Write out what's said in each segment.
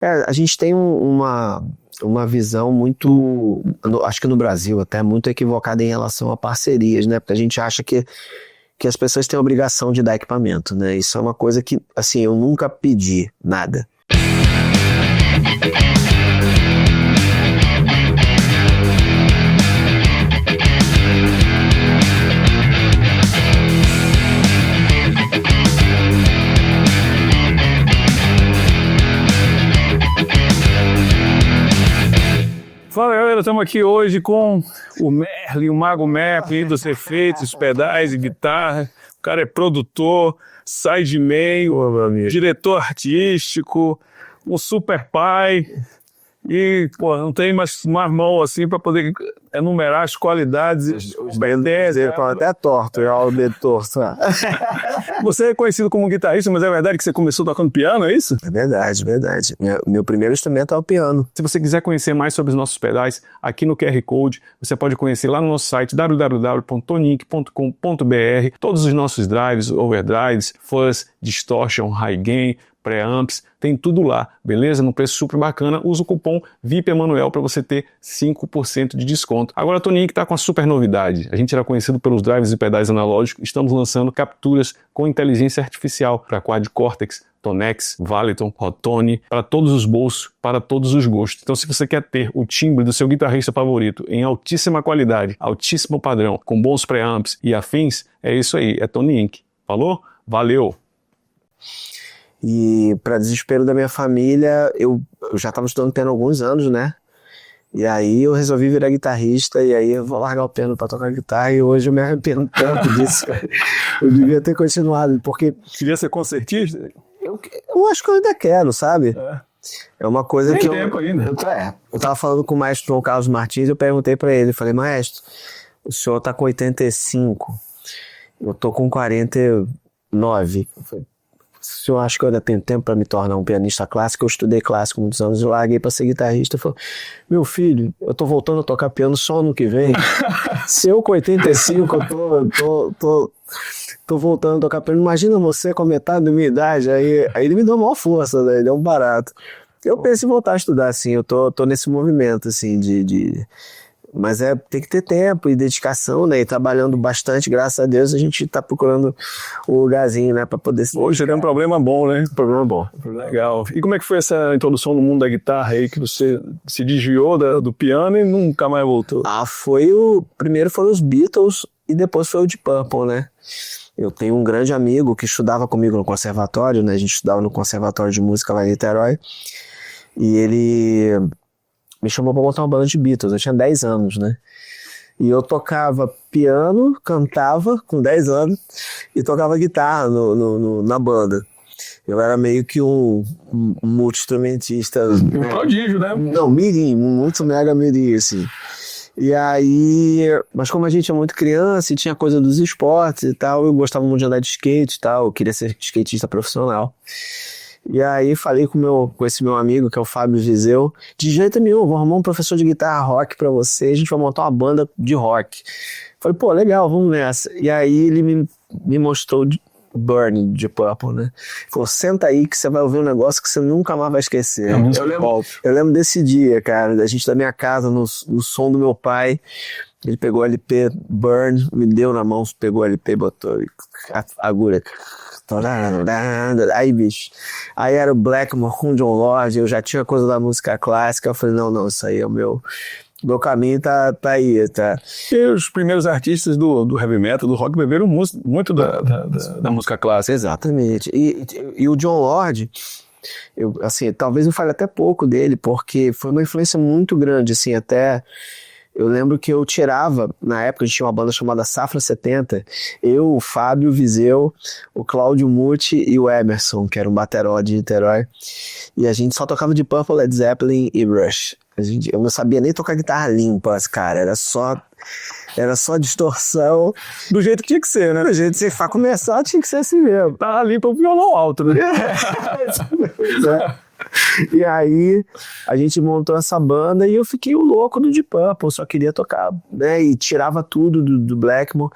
A gente tem uma visão muito, acho que no Brasil até, muito equivocada em relação a parcerias, né? Porque a gente acha que as pessoas têm a obrigação de dar equipamento, né? Isso é uma coisa que, assim, eu nunca pedi nada. Fala galera, estamos aqui hoje com o Merlin, o Mago Merlin, dos efeitos, pedais e guitarra. O cara é produtor, sideman, diretor artístico, um super pai. E, pô, não tem mais mão assim para poder enumerar as qualidades. Os bandeiros estão até torto, já o dedo torto. Você é conhecido como guitarrista, mas é verdade que você começou tocando piano, é isso? É verdade, verdade. Meu primeiro instrumento é o piano. Se você quiser conhecer mais sobre os nossos pedais, aqui no QR Code, você pode conhecer lá no nosso site www.tonic.com.br todos os nossos drives, overdrives, fuzz, distortion, high gain, preamps, tem tudo lá, beleza? Num preço super bacana. Usa o cupom VIPEMANUEL para você ter 5% de desconto. Agora a Tonic está com a super novidade. A gente era conhecido pelos drives e pedais analógicos. Estamos lançando capturas com inteligência artificial para Quad Cortex, Tonex, Valiton, Rotone, para todos os bolsos, para todos os gostos. Então se você quer ter o timbre do seu guitarrista favorito em altíssima qualidade, altíssimo padrão, com bons preamps e afins, é isso aí, é Tonic. Falou? Valeu! E para desespero da minha família, eu já estava estudando piano há alguns anos, né? E aí eu resolvi virar guitarrista, e aí eu vou largar o piano para tocar guitarra, e hoje eu me arrependo tanto disso. Eu devia ter continuado, porque... Queria ser concertista? Eu acho que eu ainda quero, sabe? É uma coisa Tem que tempo ainda. Eu tava falando com o maestro João Carlos Martins, eu perguntei para ele, falei, maestro, o senhor tá com 85, eu tô com 49. Eu falei, o senhor acha que eu ainda tenho tempo para me tornar um pianista clássico? Eu estudei clássico muitos anos, eu larguei para ser guitarrista. Falei, meu filho, eu tô voltando a tocar piano só ano que vem. Se eu com 85 eu tô voltando a tocar piano, imagina você com a metade da minha idade. Aí ele me deu maior força, né? Ele é um barato. Eu penso em voltar a estudar, assim, eu tô nesse movimento, assim, mas tem que ter tempo e dedicação, né? E trabalhando bastante, graças a Deus, a gente tá procurando um lugarzinho, né? Pra poder se... Hoje tem um problema bom, né? Problema bom. Legal. E como é que foi essa introdução no mundo da guitarra aí, que você se desviou do piano e nunca mais voltou? Primeiro foram os Beatles e depois foi o Deep Purple, né? Eu tenho um grande amigo que estudava comigo no conservatório, né? A gente estudava no Conservatório de Música lá em Niterói. E ele me chamou pra montar uma banda de Beatles. Eu tinha 10 anos, né? E eu tocava piano, cantava com 10 anos e tocava guitarra na banda. Eu era meio que um multi-instrumentista. Um prodígio, né? Não, mirim, muito mega mirim, assim. E aí, mas como a gente é muito criança e tinha coisa dos esportes e tal, eu gostava muito de andar de skate e tal, eu queria ser skatista profissional. E aí falei com esse meu amigo, que é o Fábio Viseu, de jeito nenhum, vou arrumar um professor de guitarra rock pra você, a gente vai montar uma banda de rock. Falei, pô, legal, vamos nessa. E aí ele me mostrou Burn, de Purple, né? Falou, senta aí que você vai ouvir um negócio que você nunca mais vai esquecer. Eu lembro desse dia, cara, da gente da minha casa, no som do meu pai. Ele pegou o LP Burn, me deu na mão, pegou o LP, botou a agulha. Aí, bicho. Aí era o Blackmore com John Lord, eu já tinha coisa da música clássica. Eu falei, não, isso aí é o meu caminho, tá aí, tá. E os primeiros artistas do heavy metal, do rock, beberam muito da música clássica. Exatamente. E o John Lord, assim, talvez eu fale até pouco dele, porque foi uma influência muito grande, assim, até... Eu lembro que eu tirava, na época a gente tinha uma banda chamada Safra 70, eu, o Fábio Viseu, o Cláudio Muti e o Emerson, que era um bateró de Niterói, e a gente só tocava de Purple, Led Zeppelin e Rush. Eu não sabia nem tocar guitarra limpa, cara, era só distorção. Do jeito que tinha que ser, né? Do jeito que pra começar tinha que ser assim mesmo. Tá limpa o violão alto, né? Pois é. E aí a gente montou essa banda e eu fiquei o louco do Deep Purple, só queria tocar, né? E tirava tudo do Blackmore,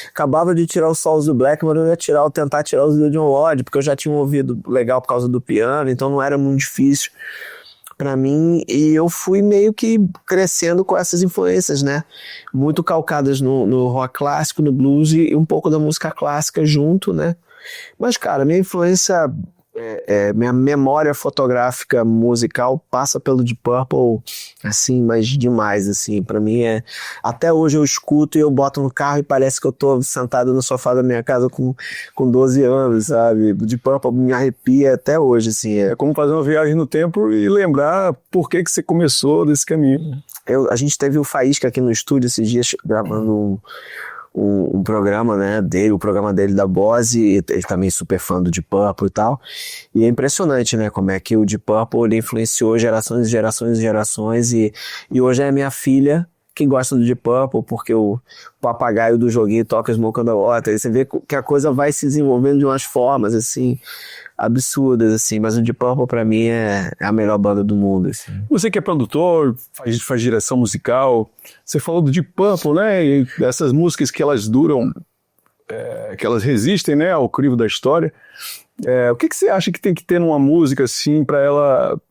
acabava de tirar os solos do Blackmore, eu ia tentar tirar os do John Lodge, porque eu já tinha um ouvido legal por causa do piano, então não era muito difícil pra mim, e eu fui meio que crescendo com essas influências, né? Muito calcadas no rock clássico, no blues e um pouco da música clássica junto, né? Mas, cara, minha influência, minha memória fotográfica musical passa pelo Deep Purple, assim, mas demais, assim, pra mim até hoje eu escuto e eu boto no carro e parece que eu tô sentado no sofá da minha casa com 12 anos, sabe? O Deep Purple me arrepia até hoje, assim. É como fazer uma viagem no tempo e lembrar por que você começou desse caminho. A gente teve o Faísca aqui no estúdio esses dias gravando um programa, né, o programa dele da Bose, ele também super fã do Deep Purple e tal, e é impressionante, né, como é que o Deep Purple ele influenciou gerações e gerações e gerações, e hoje é minha filha que gosta do Deep Purple, porque o papagaio do joguinho toca Smoke on the Water, e você vê que a coisa vai se desenvolvendo de umas formas, assim, absurdas, assim, mas o Deep Purple pra mim é a melhor banda do mundo, assim. Você que é produtor, faz direção musical, você falou do Deep Purple, né, e essas músicas que elas duram, que elas resistem, né, ao crivo da história, o que você acha que tem que ter numa música, assim, pra ela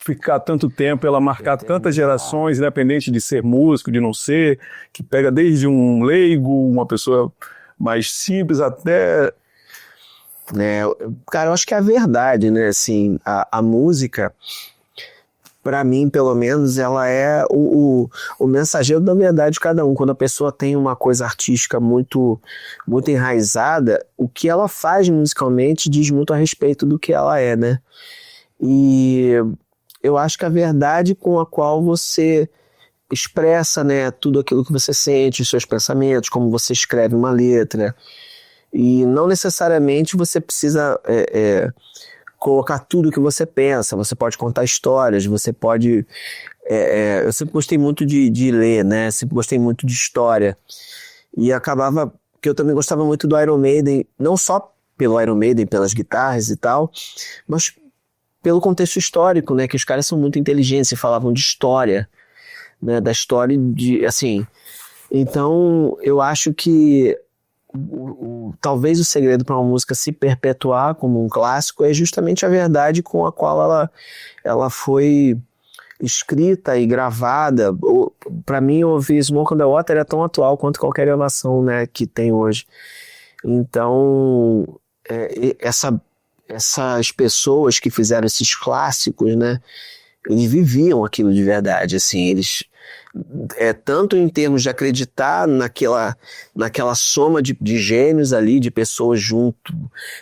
ficar tanto tempo, ela marcar tantas gerações, independente de ser músico, de não ser, que pega desde um leigo, uma pessoa mais simples até... Cara, eu acho que é a verdade, né, assim, a música, pra mim, pelo menos, ela é o mensageiro da verdade de cada um. Quando a pessoa tem uma coisa artística muito, muito enraizada, o que ela faz musicalmente diz muito a respeito do que ela é, né, e eu acho que a verdade com a qual você expressa, né, tudo aquilo que você sente, os seus pensamentos, como você escreve uma letra. E não necessariamente você precisa colocar tudo o que você pensa, você pode contar histórias, você pode... eu sempre gostei muito de ler, né? Sempre gostei muito de história. E acabava que eu também gostava muito do Iron Maiden, não só pelo Iron Maiden, pelas guitarras e tal, mas pelo contexto histórico, né? Que os caras são muito inteligentes e falavam de história, né? Da história de... assim... Então, eu acho que talvez o segredo para uma música se perpetuar como um clássico é justamente a verdade com a qual ela foi escrita e gravada. Para mim, ouvir Smoke on the Water é tão atual quanto qualquer gravação, né, que tem hoje. Então, essas pessoas que fizeram esses clássicos, né, eles viviam aquilo de verdade, assim, eles... tanto em termos de acreditar naquela soma de gênios ali, de pessoas junto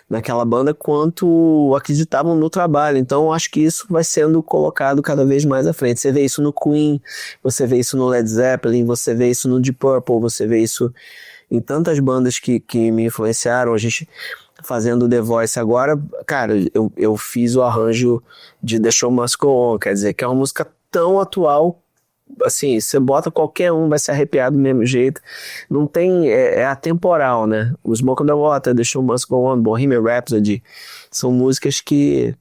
naquela banda, quanto acreditavam no trabalho. Então acho que isso vai sendo colocado cada vez mais à frente. Você vê isso no Queen, você vê isso no Led Zeppelin, você vê isso no Deep Purple, você vê isso em tantas bandas que me influenciaram. A gente fazendo The Voice agora, cara, eu fiz o arranjo de The Show Must Go On, quer dizer, que é uma música tão atual, assim, você bota qualquer um, vai se arrepiar do mesmo jeito. Não tem, é atemporal, né? O Smoke on the Water, The Show Must Go On, Bohemian Rhapsody, são músicas que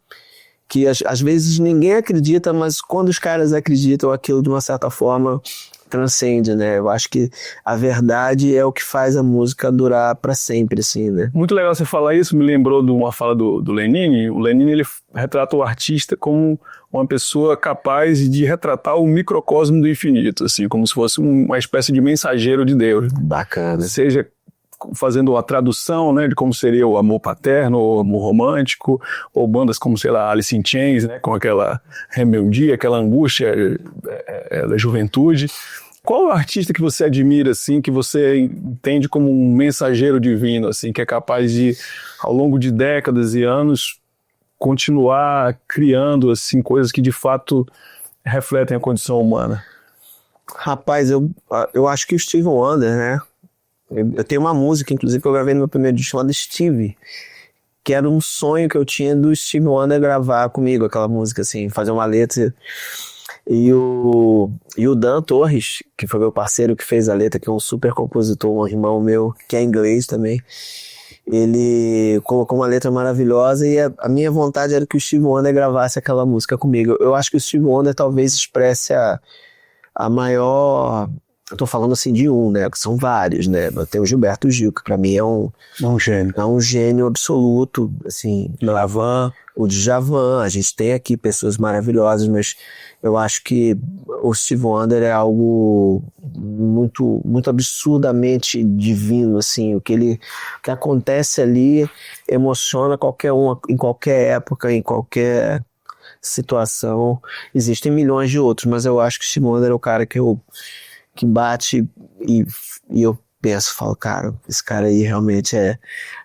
às vezes ninguém acredita, mas quando os caras acreditam, aquilo de uma certa forma transcende, né? Eu acho que a verdade é o que faz a música durar para sempre, assim, né? Muito legal você falar isso, me lembrou de uma fala do Lenin. O Lenin, ele retrata o artista como uma pessoa capaz de retratar o microcosmo do infinito, assim, como se fosse uma espécie de mensageiro de Deus. Bacana. Seja fazendo a tradução, né, de como seria o amor paterno, ou amor romântico, ou bandas como, sei lá, Alice in Chains, né, com aquela rebeldia, aquela angústia da juventude. Qual é o artista que você admira, assim, que você entende como um mensageiro divino, assim, que é capaz de, ao longo de décadas e anos, continuar criando, assim, coisas que de fato refletem a condição humana? Rapaz, eu acho que o Stevie Wonder, né? Eu tenho uma música, inclusive, que eu gravei no meu primeiro disco, chamada Stevie, que era um sonho que eu tinha do Stevie Wonder gravar comigo, aquela música, assim, fazer uma letra. E o Dan Torres, que foi meu parceiro que fez a letra, que é um super compositor, um irmão meu, que é inglês também, ele colocou uma letra maravilhosa e a minha vontade era que o Stevie Wonder gravasse aquela música comigo. Eu acho que o Stevie Wonder talvez expresse a maior... Eu tô falando assim de um, né? Que são vários, né? Tem o Gilberto Gil, que pra mim é um gênio. É um gênio absoluto, assim. Djavan. O Djavan, a gente tem aqui pessoas maravilhosas, mas eu acho que o Stevie Wonder é algo muito, muito absurdamente divino, assim. O que acontece ali emociona qualquer um, em qualquer época, em qualquer situação. Existem milhões de outros, mas eu acho que o Stevie Wonder é o cara que bate e eu falo, cara, esse cara aí realmente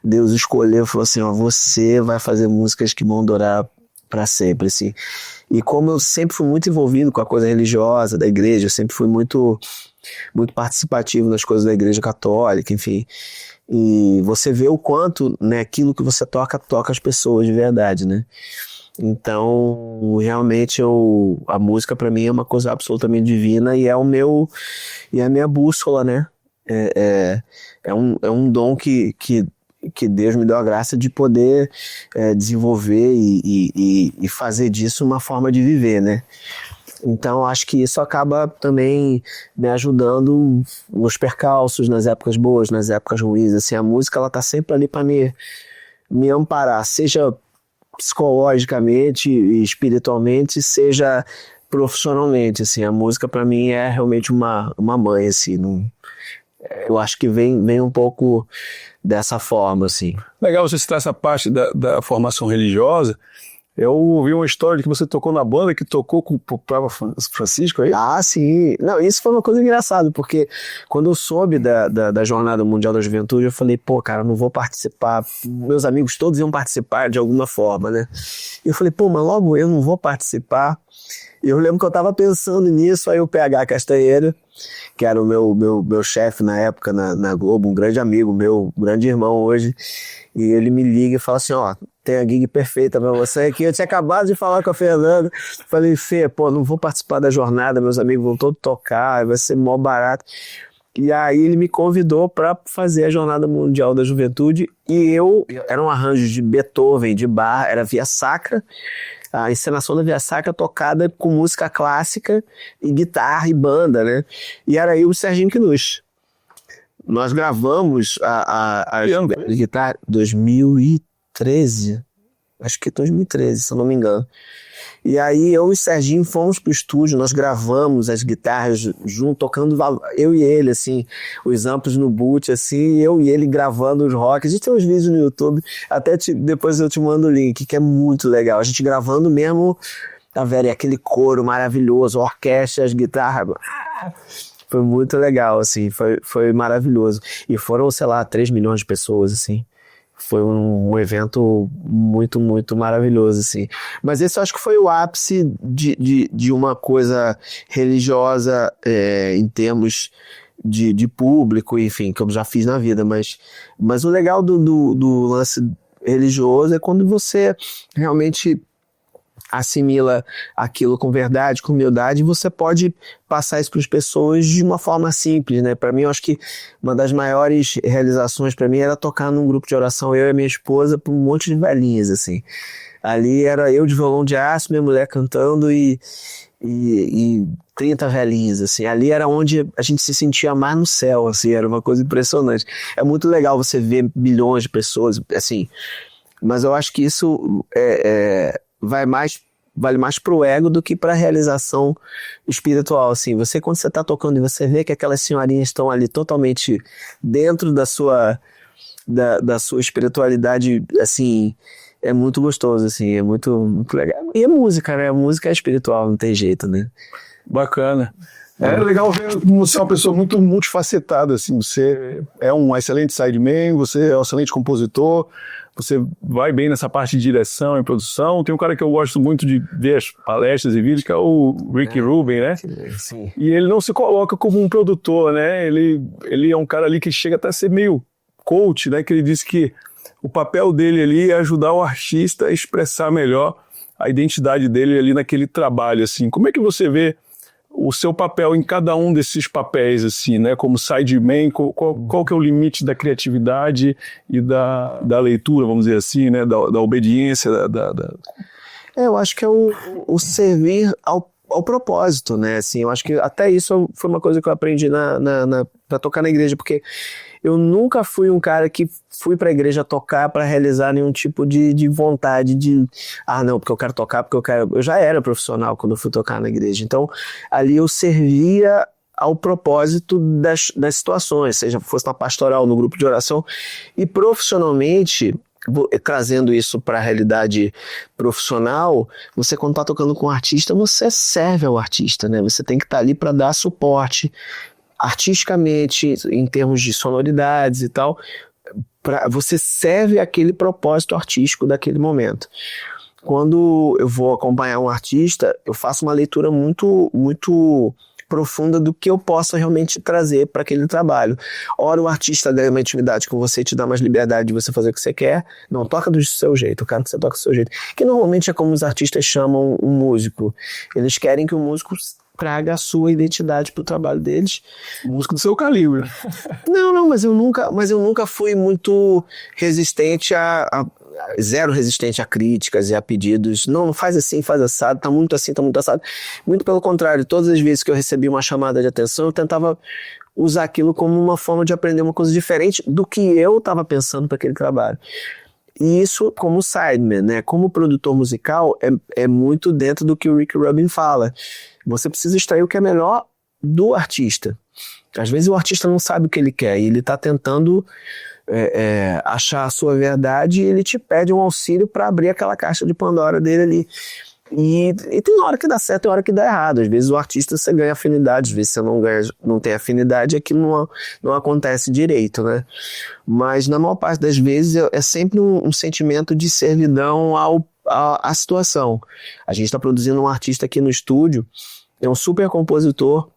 Deus escolheu, falou assim, ó, você vai fazer músicas que vão durar para sempre, assim. E como eu sempre fui muito envolvido com a coisa religiosa da igreja, eu sempre fui muito, muito participativo nas coisas da igreja católica, enfim. E você vê o quanto, né, aquilo que você toca as pessoas de verdade, né? Então, realmente, a música para mim é uma coisa absolutamente divina e é a minha bússola, né? É um dom que Deus me deu a graça de poder desenvolver e fazer disso uma forma de viver, né? Então, acho que isso acaba também me ajudando nos percalços, nas épocas boas, nas épocas ruins. Assim, a música, ela tá sempre ali para me amparar, seja psicologicamente e espiritualmente, seja profissionalmente, assim, a música para mim é realmente uma mãe, assim, eu acho que vem um pouco dessa forma, assim. Legal você citar essa parte da formação religiosa. Eu ouvi uma história de que você tocou na banda que tocou com o Papa Francisco aí? Ah, sim. Não, isso foi uma coisa engraçada, porque quando eu soube da Jornada Mundial da Juventude, eu falei, pô, cara, eu não vou participar. Meus amigos todos iam participar de alguma forma, né? E eu falei, pô, mas logo eu não vou participar. E eu lembro que eu tava pensando nisso, aí o PH Castanheira, que era o meu chefe na época na Globo, um grande amigo meu, um grande irmão hoje, e ele me liga e fala assim, ó, tem a gig perfeita pra você aqui. Eu tinha acabado de falar com a Fernanda, falei, Fê, pô, não vou participar da jornada, meus amigos vão todos tocar, vai ser mó barato. E aí ele me convidou para fazer a Jornada Mundial da Juventude, e era um arranjo de Beethoven, de Bach, era Via Sacra, a encenação da Via Sacra tocada com música clássica e guitarra e banda, né? E era eu e o Serginho Knush. Nós gravamos a guitarra 2013, acho que 2013, se eu não me engano. E aí eu e o Serginho fomos pro estúdio, nós gravamos as guitarras junto, tocando eu e ele, assim, os amplos no boot, assim, eu e ele gravando os rock. A gente tem uns vídeos no YouTube, até depois eu te mando o link, que é muito legal. A gente gravando mesmo, tá vendo? Aquele coro maravilhoso, a orquestra, as guitarras. Foi muito legal, assim, foi maravilhoso. E foram, sei lá, 3 milhões de pessoas, assim. Foi um evento muito, muito maravilhoso, assim. Mas esse eu acho que foi o ápice de uma coisa religiosa em termos de público, enfim, que eu já fiz na vida. Mas o legal do lance religioso é quando você realmente assimila aquilo com verdade, com humildade, e você pode passar isso para as pessoas de uma forma simples, né? Para mim, eu acho que uma das maiores realizações para mim era tocar num grupo de oração, eu e minha esposa, para um monte de velhinhas, assim. Ali era eu de violão de aço, minha mulher cantando e 30 velhinhas, assim. Ali era onde a gente se sentia mais no céu, assim, era uma coisa impressionante. É muito legal você ver milhões de pessoas, assim, mas eu acho que isso vale mais pro ego do que pra realização espiritual, assim. Quando você tá tocando e você vê que aquelas senhorinhas estão ali totalmente dentro da sua espiritualidade, assim, é muito gostoso, assim, é muito, muito legal. E a música, né? A música é espiritual, não tem jeito, né? Bacana. É legal ver como você é uma pessoa muito multifacetada, assim, você é um excelente sideman, você é um excelente compositor, você vai bem nessa parte de direção e produção. Tem um cara que eu gosto muito de ver as palestras e vídeos, que é o Rick Rubin, né? Sim. E ele não se coloca como um produtor, né? Ele é um cara ali que chega até a ser meio coach, né? Que ele diz que o papel dele ali é ajudar o artista a expressar melhor a identidade dele ali naquele trabalho, assim. Como é que você vê o seu papel em cada um desses papéis, assim, né? Como sideman, qual que é o limite da criatividade e da leitura, vamos dizer assim, né? Da obediência, Eu acho que é o servir ao propósito, né? Assim, eu acho que até isso foi uma coisa que eu aprendi pra tocar na igreja, porque eu nunca fui um cara que fui pra igreja tocar pra realizar nenhum tipo de vontade de, não, porque eu quero tocar, porque eu quero... Eu já era profissional quando eu fui tocar na igreja, então ali eu servia ao propósito das situações, seja fosse na pastoral, no grupo de oração, e profissionalmente, trazendo isso para a realidade profissional, você quando está tocando com um artista, você serve ao artista, né? Você tem que estar ali para dar suporte artisticamente, em termos de sonoridades e tal, você serve aquele propósito artístico daquele momento. Quando eu vou acompanhar um artista, eu faço uma leitura muito, muito profunda do que eu possa realmente trazer para aquele trabalho. Ora, o artista ganha uma intimidade com você e te dá mais liberdade de você fazer o que você quer. Não, toca do seu jeito, eu quero que você toque do seu jeito. Que normalmente é como os artistas chamam um músico. Eles querem que o músico traga a sua identidade pro trabalho deles. Música do seu calibre. Não, mas eu nunca fui muito resistente zero resistente a críticas e a pedidos. Não faz assim, faz assado, tá muito assim, tá muito assado. Muito pelo contrário, todas as vezes que eu recebi uma chamada de atenção, eu tentava usar aquilo como uma forma de aprender uma coisa diferente do que eu estava pensando para aquele trabalho. E isso como sideman, né? Como produtor musical, é muito dentro do que o Rick Rubin fala. Você precisa extrair o que é melhor do artista. Às vezes o artista não sabe o que ele quer e ele está tentando achar a sua verdade e ele te pede um auxílio para abrir aquela caixa de Pandora dele ali. E tem hora que dá certo e hora que dá errado. Às vezes o artista você ganha afinidade, às vezes você não tem afinidade, aquilo não acontece direito, né? Mas na maior parte das vezes é sempre um sentimento de servidão à situação. A gente está produzindo um artista aqui no estúdio, é um super compositor,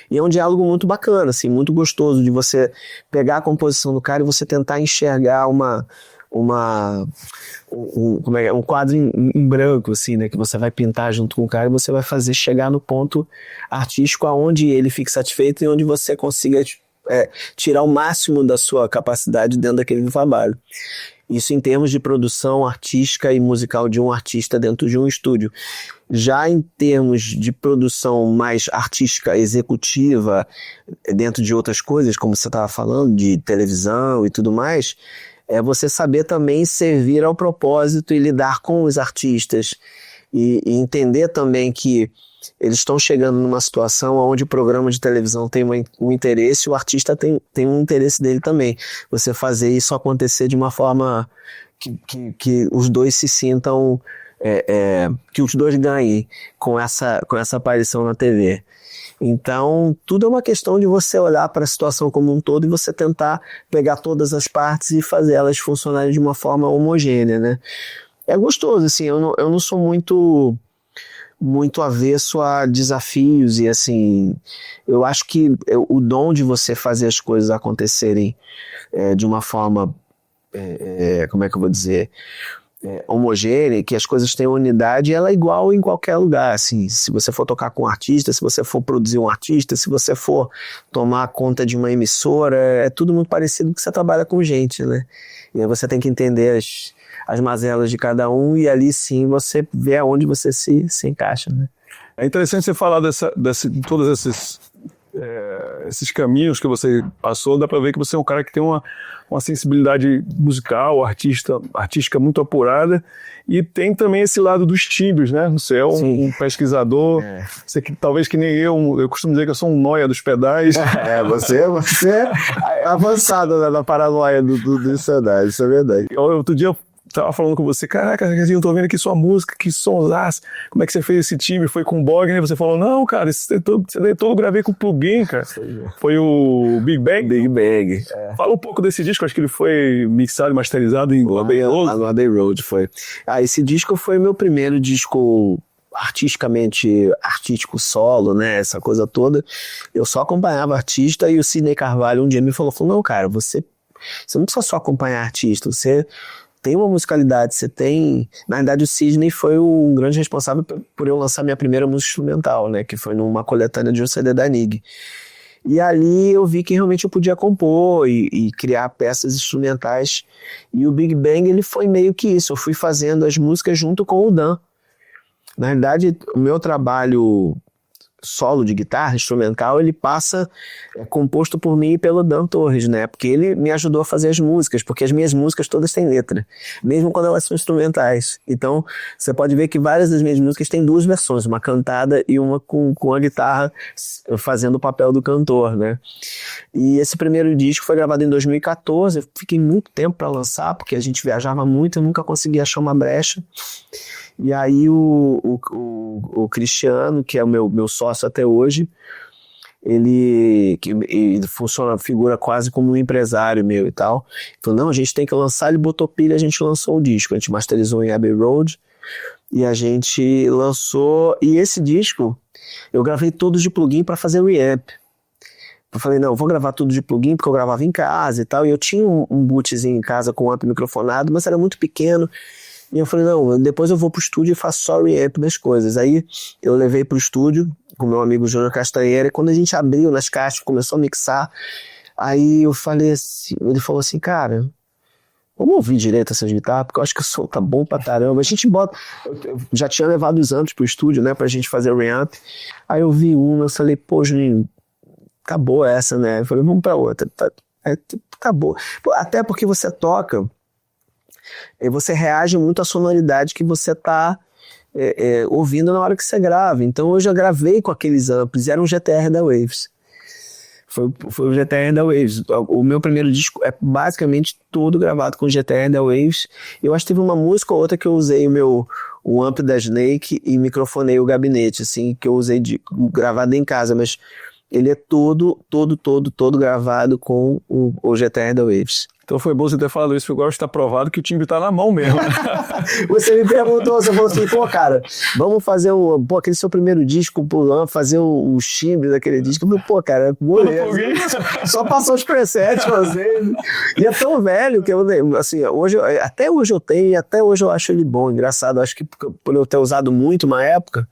e é um diálogo muito bacana, assim, muito gostoso de você pegar a composição do cara e você tentar enxergar um quadro em branco, assim, né, que você vai pintar junto com o cara e você vai fazer chegar no ponto artístico aonde ele fique satisfeito e onde você consiga tirar o máximo da sua capacidade dentro daquele trabalho. Isso em termos de produção artística e musical de um artista dentro de um estúdio. Já em termos de produção mais artística, executiva, dentro de outras coisas, como você estava falando, de televisão e tudo mais, é você saber também servir ao propósito e lidar com os artistas e entender também que eles estão chegando numa situação onde o programa de televisão tem um interesse e o artista tem um interesse dele também. Você fazer isso acontecer de uma forma que os dois se sintam, que os dois ganhem com essa aparição na TV. Então, tudo é uma questão de você olhar para a situação como um todo e você tentar pegar todas as partes e fazer elas funcionarem de uma forma homogênea, né? É gostoso, assim, eu não sou muito avesso a desafios e assim, eu acho que o dom de você fazer as coisas acontecerem de uma forma, como é que eu vou dizer, homogênea, que as coisas tenham unidade, ela é igual em qualquer lugar, assim, se você for tocar com um artista, se você for produzir um artista, se você for tomar conta de uma emissora, é tudo muito parecido porque você trabalha com gente, né? E aí você tem que entender as mazelas de cada um e ali sim você vê aonde você se encaixa, né? É interessante você falar de todos esses caminhos que você passou. Dá pra ver que você é um cara que tem uma sensibilidade musical, artística muito apurada, e tem também esse lado dos timbres, né? Você é um pesquisador, você talvez que nem eu costumo dizer que eu sou um nóia dos pedais. Você é avançado na paranoia dos pedais, isso é verdade. Outro dia eu tava falando com você, caraca, eu tô vendo aqui sua música, que sonsaço, como é que você fez esse timbre? Foi com o Bogner? Você falou, não, cara, esse todo eu gravei com o plugin, cara. Foi o Big Bang? Big Bang. Fala um pouco desse disco, acho que ele foi mixado e masterizado em Abbey Road. No Abbey Road, foi. Esse disco foi meu primeiro disco artístico solo, né, essa coisa toda. Eu só acompanhava artista e o Sidney Carvalho um dia me falou, não, cara, você não precisa só acompanhar artista, você tem uma musicalidade, você tem... Na verdade, o Sidney foi um grande responsável por eu lançar minha primeira música instrumental, né? Que foi numa coletânea de um CD da Nig. E ali eu vi que realmente eu podia compor e criar peças instrumentais. E o Big Bang, ele foi meio que isso. Eu fui fazendo as músicas junto com o Dan. Na verdade, o meu trabalho solo de guitarra, instrumental, ele é composto por mim e pelo Dan Torres, né? Porque ele me ajudou a fazer as músicas, porque as minhas músicas todas têm letra, mesmo quando elas são instrumentais. Então, você pode ver que várias das minhas músicas têm duas versões, uma cantada e uma com a guitarra fazendo o papel do cantor, né? E esse primeiro disco foi gravado em 2014, eu fiquei muito tempo para lançar, porque a gente viajava muito, eu nunca conseguia achar uma brecha. E aí o Cristiano, que é o meu sócio até hoje, ele figura quase como um empresário meu e tal. Falou, não, a gente tem que lançar, ele botou pilha, a gente lançou o disco. A gente masterizou em Abbey Road e a gente lançou. E esse disco, eu gravei todos de plugin para fazer reamp. Eu falei, não, eu vou gravar tudo de plugin, porque eu gravava em casa e tal. E eu tinha um bootzinho em casa com amp microfonado, mas era muito pequeno. E eu falei, não, depois eu vou pro estúdio e faço só reamp das coisas. Aí eu levei pro estúdio com meu amigo Júnior Castanheira, e quando a gente abriu nas caixas, começou a mixar, aí eu falei assim, ele falou assim, cara, vamos ouvir direito essas guitarras, porque eu acho que o som tá bom pra caramba. A gente bota, eu já tinha levado os amplos pro estúdio, né, pra gente fazer o reamp. Aí eu vi uma, eu falei, pô, Juninho, acabou essa, né? Eu falei, vamos pra outra. Acabou. Até porque você toca, e você reage muito à sonoridade que você está ouvindo na hora que você grava. Então eu já gravei com aqueles amplos, era um GTR da Waves. Foi o GTR da Waves. O meu primeiro disco é basicamente todo gravado com o GTR da Waves. Eu acho que teve uma música ou outra que eu usei o amp da Snake e microfonei o gabinete, assim, que eu usei gravado em casa, mas ele é todo gravado com o GTR da Waves. Então foi bom você ter falado isso, porque agora está provado que o timbre está na mão mesmo. Você me perguntou, você falou assim, pô, cara, vamos fazer aquele seu primeiro disco, fazer o timbre daquele disco. Eu, pô, cara, beleza. Só passou os presets fazendo. E é tão velho que eu, assim, até hoje eu tenho e até hoje eu acho ele bom. Engraçado, acho que por eu ter usado muito uma época,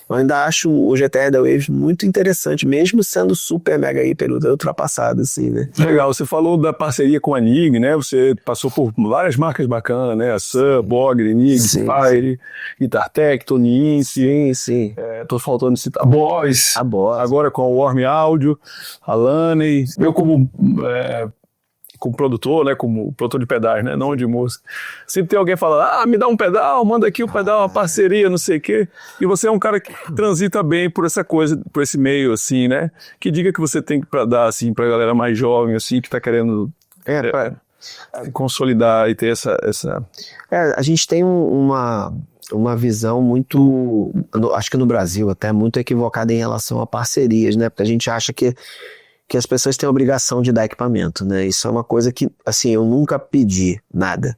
eu ainda acho o GTR da Waves muito interessante, mesmo sendo super, mega, hiper, ultrapassado, assim, né? Legal, você falou da parceria com a Nig, né? Você passou por várias marcas bacanas, né? A Sun, Bogner, Nig, Fire, Guitar Tech, Tony Ince. Sim. Tô faltando de citar a Boss. Agora com a Warm Audio, a Laney. Eu como produtor, né? Como produtor de pedais, né? Não de música. Sempre tem alguém falando, me dá um pedal, manda aqui o pedal, uma parceria, não sei o quê. E você é um cara que transita bem por essa coisa, por esse meio, assim, né? Que dica que você tem pra dar, assim, pra galera mais jovem, assim, que tá querendo consolidar e ter essa... a gente tem uma visão muito, acho que no Brasil até, muito equivocada em relação a parcerias, né? Porque a gente acha que as pessoas têm a obrigação de dar equipamento, né? Isso é uma coisa que, assim, eu nunca pedi nada.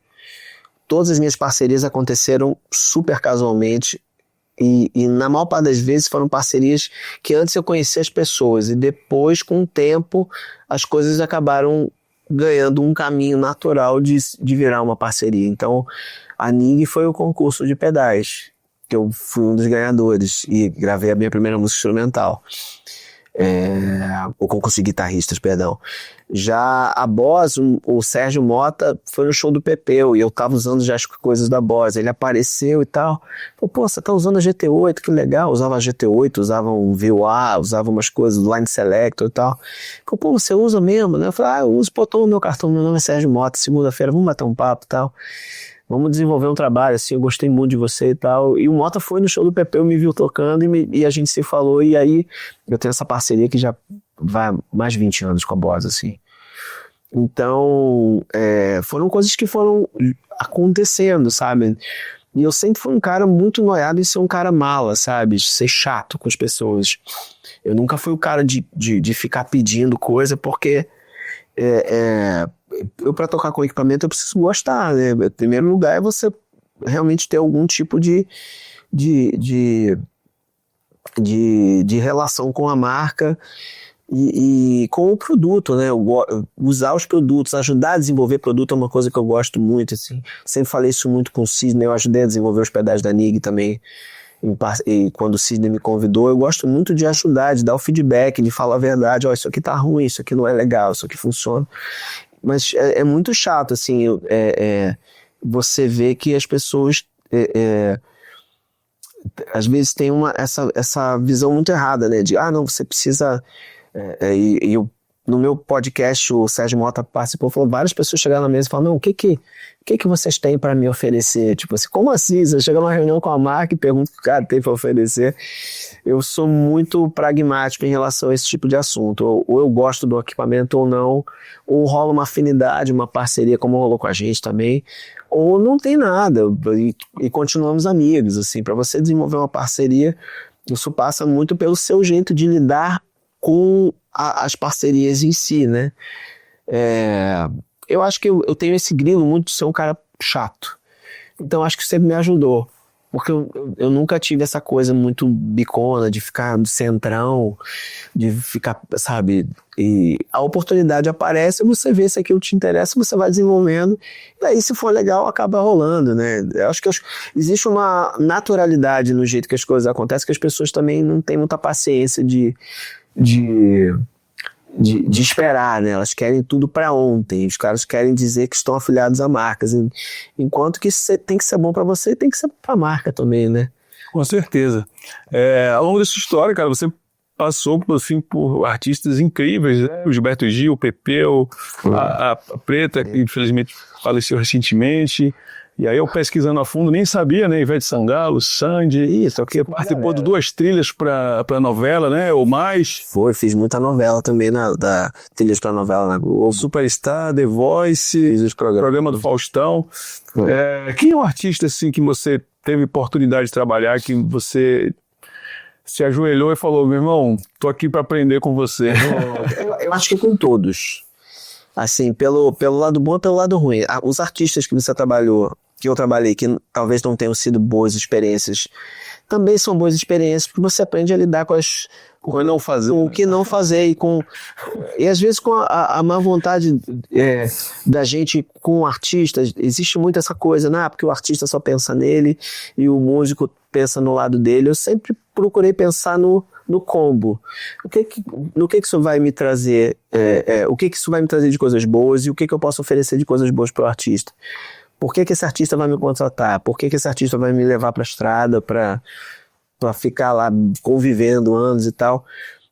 Todas as minhas parcerias aconteceram super casualmente e na maior parte das vezes foram parcerias que antes eu conhecia as pessoas e depois, com o tempo, as coisas acabaram ganhando um caminho natural de virar uma parceria. Então, a Nig foi o concurso de pedais, que eu fui um dos ganhadores e gravei a minha primeira música instrumental. O concurso de guitarristas, perdão. Já a Boss, o Sérgio Mota foi no show do Pepeu e eu tava usando já as coisas da Boss, ele apareceu e tal, pô, você tá usando a GT8, que legal, usava a GT8, usava um VOA, usava umas coisas do Line Selector e tal, pô, você usa mesmo, né? Eu falei, eu uso, toma o meu cartão, meu nome é Sérgio Mota, segunda-feira, vamos bater um papo e tal, vamos desenvolver um trabalho, assim, eu gostei muito de você e tal. E o Mota foi no show do Pepeu, me viu tocando e a gente se falou, e aí eu tenho essa parceria que já vai mais de 20 anos com a Boss, assim. Então, foram coisas que foram acontecendo, sabe? E eu sempre fui um cara muito noiado em ser um cara mala, sabe? Ser chato com as pessoas. Eu nunca fui o cara de ficar pedindo coisa, porque eu, para tocar com equipamento, eu preciso gostar, né? Em primeiro lugar é você realmente ter algum tipo de relação com a marca, e com o produto, né? Usar os produtos, ajudar a desenvolver produto é uma coisa que eu gosto muito, assim. Sempre falei isso muito com o Sidney, eu ajudei a desenvolver os pedais da NIG também, e quando o Sidney me convidou, eu gosto muito de ajudar, de dar o feedback, de falar a verdade, ó, isso aqui tá ruim, isso aqui não é legal, isso aqui funciona. Mas é muito chato, assim, você vê que as pessoas às vezes tem essa visão muito errada, né? De, não, você precisa... no meu podcast, o Sérgio Mota participou, falou, várias pessoas chegaram na mesa e falaram, não, o que vocês têm para me oferecer? Tipo assim, como assim? Você chega numa reunião com a marca e pergunta o que o cara tem para oferecer. Eu sou muito pragmático em relação a esse tipo de assunto. Ou eu gosto do equipamento ou não, ou rola uma afinidade, uma parceria, como rolou com a gente também, ou não tem nada, e continuamos amigos, assim. Para você desenvolver uma parceria, isso passa muito pelo seu jeito de lidar com as parcerias em si, né? Eu acho que eu tenho esse grilo muito de ser um cara chato. Então acho que sempre me ajudou. Porque eu nunca tive essa coisa muito bicona de ficar no centrão, de ficar, sabe? E a oportunidade aparece, você vê se aquilo te interessa, você vai desenvolvendo. E aí, se for legal, acaba rolando, né? Eu acho que existe uma naturalidade no jeito que as coisas acontecem, que as pessoas também não têm muita paciência de esperar, né? Elas querem tudo para ontem. Os caras querem dizer que estão afiliados a marcas, enquanto que tem que ser bom para você, tem que ser para a marca também, né? Com certeza. Ao longo dessa história, cara, você passou assim, por artistas incríveis, né? O Gilberto Gil, o Pepeu, a Preta, que infelizmente faleceu recentemente. E aí eu pesquisando a fundo, nem sabia, né? Ivete Sangalo, Sandy, isso aqui, participou de 2 trilhas para novela, né? Ou mais. Fiz muita novela também, trilhas para novela na Globo. Superstar, The Voice, programa do Faustão. Quem é um artista assim que você teve oportunidade de trabalhar, que você se ajoelhou e falou, meu irmão, tô aqui para aprender com você? Eu acho que com todos. Assim, pelo lado bom e pelo lado ruim. Os artistas que você trabalhou, que eu trabalhei, que talvez não tenham sido boas experiências, também são boas experiências, porque você aprende a lidar com o que não fazer e às vezes com a má vontade da gente com o artista. Existe muito essa coisa, porque o artista só pensa nele e o músico pensa no lado dele. Eu sempre procurei pensar no combo. No que isso vai me trazer, o que isso vai me trazer de coisas boas e o que eu posso oferecer de coisas boas para o artista. Por que esse artista vai me contratar? Por que esse artista vai me levar para a estrada para ficar lá convivendo anos e tal?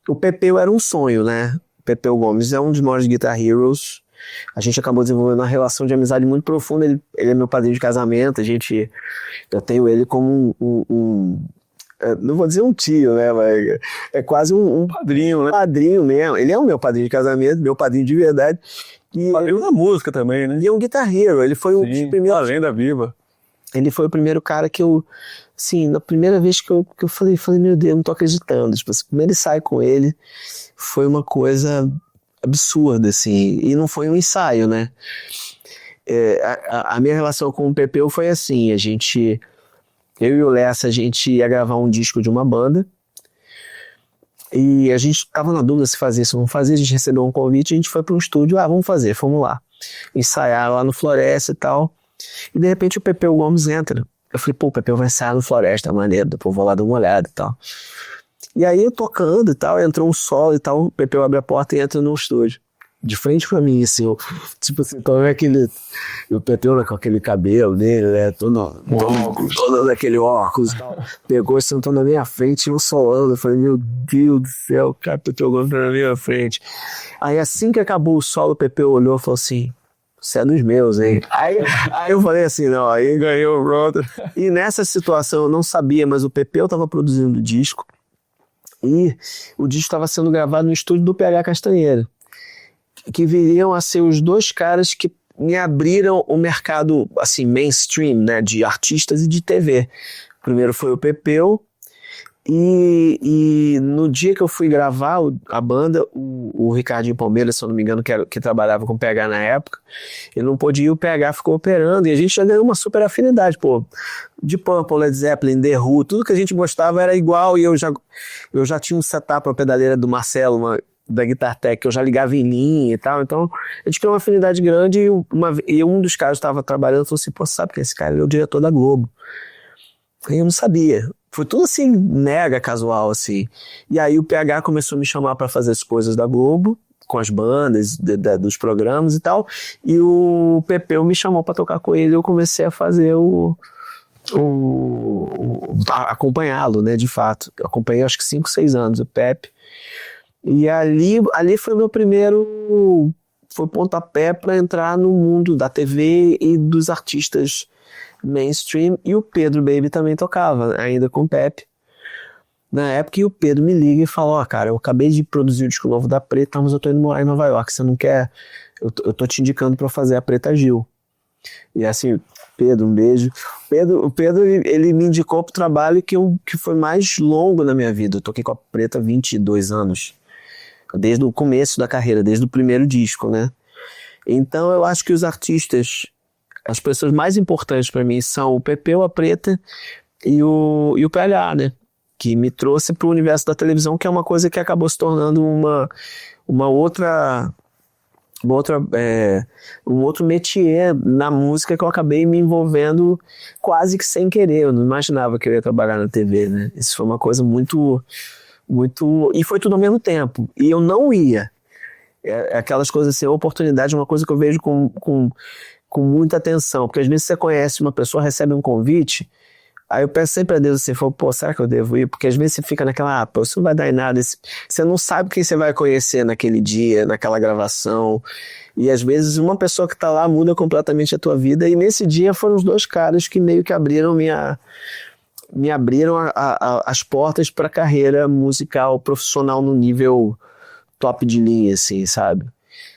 O Pepeu era um sonho, né? O Pepeu Gomes é um dos maiores Guitar Heroes. A gente acabou desenvolvendo uma relação de amizade muito profunda. Ele é meu padrinho de casamento. Eu tenho ele como não vou dizer um tio, né? Mas é quase um padrinho, né? Padrinho mesmo. Ele é o meu padrinho de casamento, meu padrinho de verdade. Padrinho da música também, né? E é um Guitar Hero. Ele foi um dos primeiros. Uma lenda viva. Ele foi o primeiro cara que eu, assim, na primeira vez que eu falei, meu Deus, não tô acreditando. Tipo, assim, primeiro ensaio com ele foi uma coisa absurda, assim. E não foi um ensaio, né? A minha relação com o Pepeu foi assim, eu e o Lessa, a gente ia gravar um disco de uma banda e a gente tava na dúvida se fazia isso ou não fazia. A gente recebeu um convite, a gente foi para um estúdio, vamos fazer, fomos lá ensaiar lá no Floresta e tal, e de repente o Pepeu Gomes entra. Eu falei, o Pepeu vai ensaiar no Floresta, maneiro, depois vou lá dar uma olhada e tal. E aí eu tocando e tal, entrou um solo e tal, o Pepeu abre a porta e entra no estúdio de frente pra mim, assim, tipo assim, então o Pepeu com aquele cabelo dele, né, todo daquele óculos e tal, pegou e sentou na minha frente e eu solando. Eu falei, meu Deus do céu, cara, o Pepeu Gomes na minha frente. Aí assim que acabou o solo, o Pepeu olhou e falou assim, você é dos meus, hein? Aí eu falei assim, não, aí ganhou o brother. E nessa situação eu não sabia, mas o Pepeu tava produzindo o disco e o disco estava sendo gravado no estúdio do PH Castanheira, que viriam a ser os 2 caras que me abriram o mercado, assim, mainstream, né, de artistas e de TV. O primeiro foi o Pepeu, e no dia que eu fui gravar a banda, o Ricardinho Palmeiras, se eu não me engano, que trabalhava com o PH na época, ele não podia ir, o PH ficou operando, e a gente já ganhou uma super afinidade, de Purple, Led Zeppelin, The Who, tudo que a gente gostava era igual, e eu já tinha um setup, uma pedaleira do Marcelo, da Guitar Tech, que eu já ligava em linha e tal, então a gente criou uma afinidade grande e um dos caras que estava trabalhando falou assim, pô, sabe que esse cara é o diretor da Globo? Aí eu não sabia. Foi tudo assim, mega casual, assim. E aí o PH começou a me chamar para fazer as coisas da Globo, com as bandas, dos programas e tal, e o Pepeu me chamou para tocar com ele, eu comecei a fazer acompanhá-lo, né, de fato. Eu acompanhei acho que 5, 6 anos o Pepe. E ali foi meu primeiro, foi pontapé para entrar no mundo da TV e dos artistas mainstream, e o Pedro Baby também tocava, ainda com o Pepe. Na época, e o Pedro me liga e fala, ó, cara, eu acabei de produzir o disco novo da Preta, mas eu tô indo morar em Nova York, você não quer? Eu tô te indicando pra fazer a Preta Gil. E assim, Pedro, um beijo. O Pedro, ele me indicou pro trabalho que foi mais longo na minha vida. Eu toquei com a Preta há 22 anos. Desde o começo da carreira, desde o primeiro disco, né? Então eu acho que os artistas, as pessoas mais importantes para mim são o Pepeu, a Preta e o PLA, né? Que me trouxe para o universo da televisão, que é uma coisa que acabou se tornando um outro métier na música, que eu acabei me envolvendo quase que sem querer. Eu não imaginava que eu ia trabalhar na TV, né? Isso foi uma coisa muito... E foi tudo ao mesmo tempo. E eu não ia. Aquelas coisas assim, a oportunidade é uma coisa que eu vejo com muita atenção. Porque às vezes você conhece uma pessoa, recebe um convite, aí eu peço sempre a Deus assim, pô, será que eu devo ir? Porque às vezes você fica naquela, pô, isso não vai dar em nada. Você não sabe quem você vai conhecer naquele dia, naquela gravação. E às vezes uma pessoa que tá lá muda completamente a tua vida. E nesse dia foram os 2 caras que meio que me abriram as portas para carreira musical profissional no nível top de linha, assim, sabe?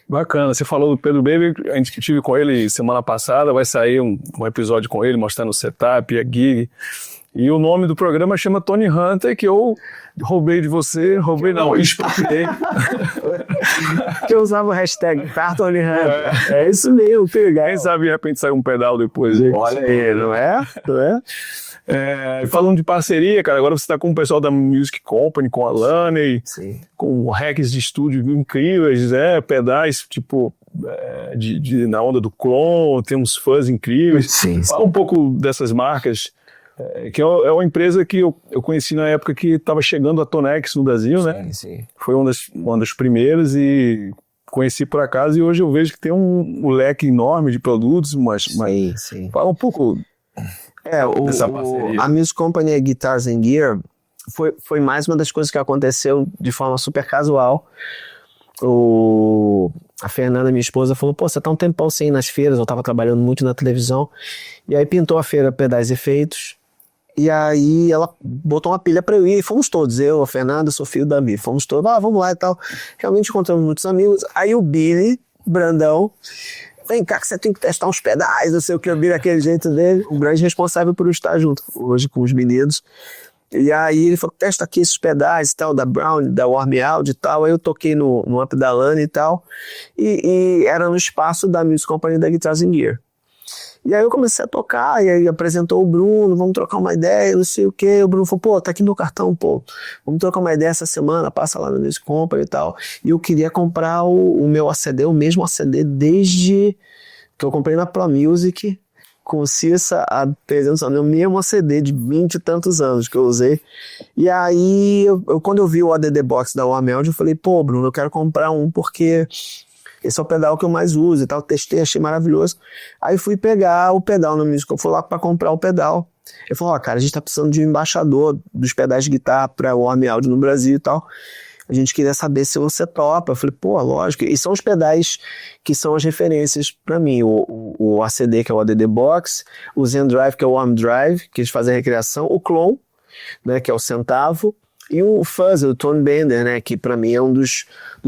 Bacana, você falou do Pedro Baby, a gente que tive com ele semana passada, vai sair um episódio com ele mostrando o setup, a gig, e o nome do programa chama Tony Hunter, que eu roubei de você, expropriei. Que eu usava o hashtag Tony Hunter. É isso mesmo, pegar. Quem sabe de repente sai um pedal depois. Olha aí, não é? Falando de parceria, cara, agora você tá com o pessoal da Music Company, com a Laney, com hacks de estúdio incríveis, pedais, tipo, na onda do Clone, tem uns fãs incríveis. Sim. Fala um pouco dessas marcas, que é uma empresa que eu conheci na época que estava chegando a Tonex no Brasil, né? Sim. Foi uma das primeiras e conheci por acaso, e hoje eu vejo que tem um leque enorme de produtos, mas fala um pouco... A Music Company Guitars and Gear foi mais uma das coisas que aconteceu de forma super casual. A Fernanda, minha esposa, falou, pô, você tá um tempão sem ir nas feiras, eu tava trabalhando muito na televisão, e aí pintou a feira Pedais e Efeitos, e aí ela botou uma pilha pra eu ir, e fomos todos, eu, a Fernanda, a Sofia e o Davi, fomos todos, vamos lá e tal. Realmente encontramos muitos amigos. Aí o Billy Brandão, vem cá que você tem que testar uns pedais, não sei o que, eu vi daquele jeito dele, o grande responsável por eu estar junto hoje com os meninos. E aí ele falou, testa aqui esses pedais e tal, da Brown, da Warm Audio e tal. Aí eu toquei no amp da Lana e tal, e era no espaço da Music Company da Guitars and Gear. E aí eu comecei a tocar, e aí apresentou o Bruno, vamos trocar uma ideia, não sei o que. O Bruno falou, pô, tá aqui meu cartão, pô, vamos trocar uma ideia essa semana, passa lá no Music Company e tal. E eu queria comprar o meu ACD, o mesmo ACD desde que eu comprei na Pro Music, com o Cissa há 300 anos, o mesmo ACD de 20 e tantos anos que eu usei. E aí, quando eu vi o ADD Box da Warm Audio, eu falei, pô, Bruno, eu quero comprar um porque... esse é o pedal que eu mais uso e tal, testei, achei maravilhoso. Aí fui pegar o pedal no Music, eu fui lá para comprar o pedal. Ele falou, cara, a gente tá precisando de um embaixador dos pedais de guitarra para o Warm Audio no Brasil e tal. A gente queria saber se você topa. Eu falei, pô, lógico. E são os pedais que são as referências para mim. O ACD, que é o ADD Box, o Zen Drive, que é o Warm Drive, que eles fazem a recriação, o Clone, né, que é o centavo, e o Fuzz, o Tone Bender, né, que para mim é um dos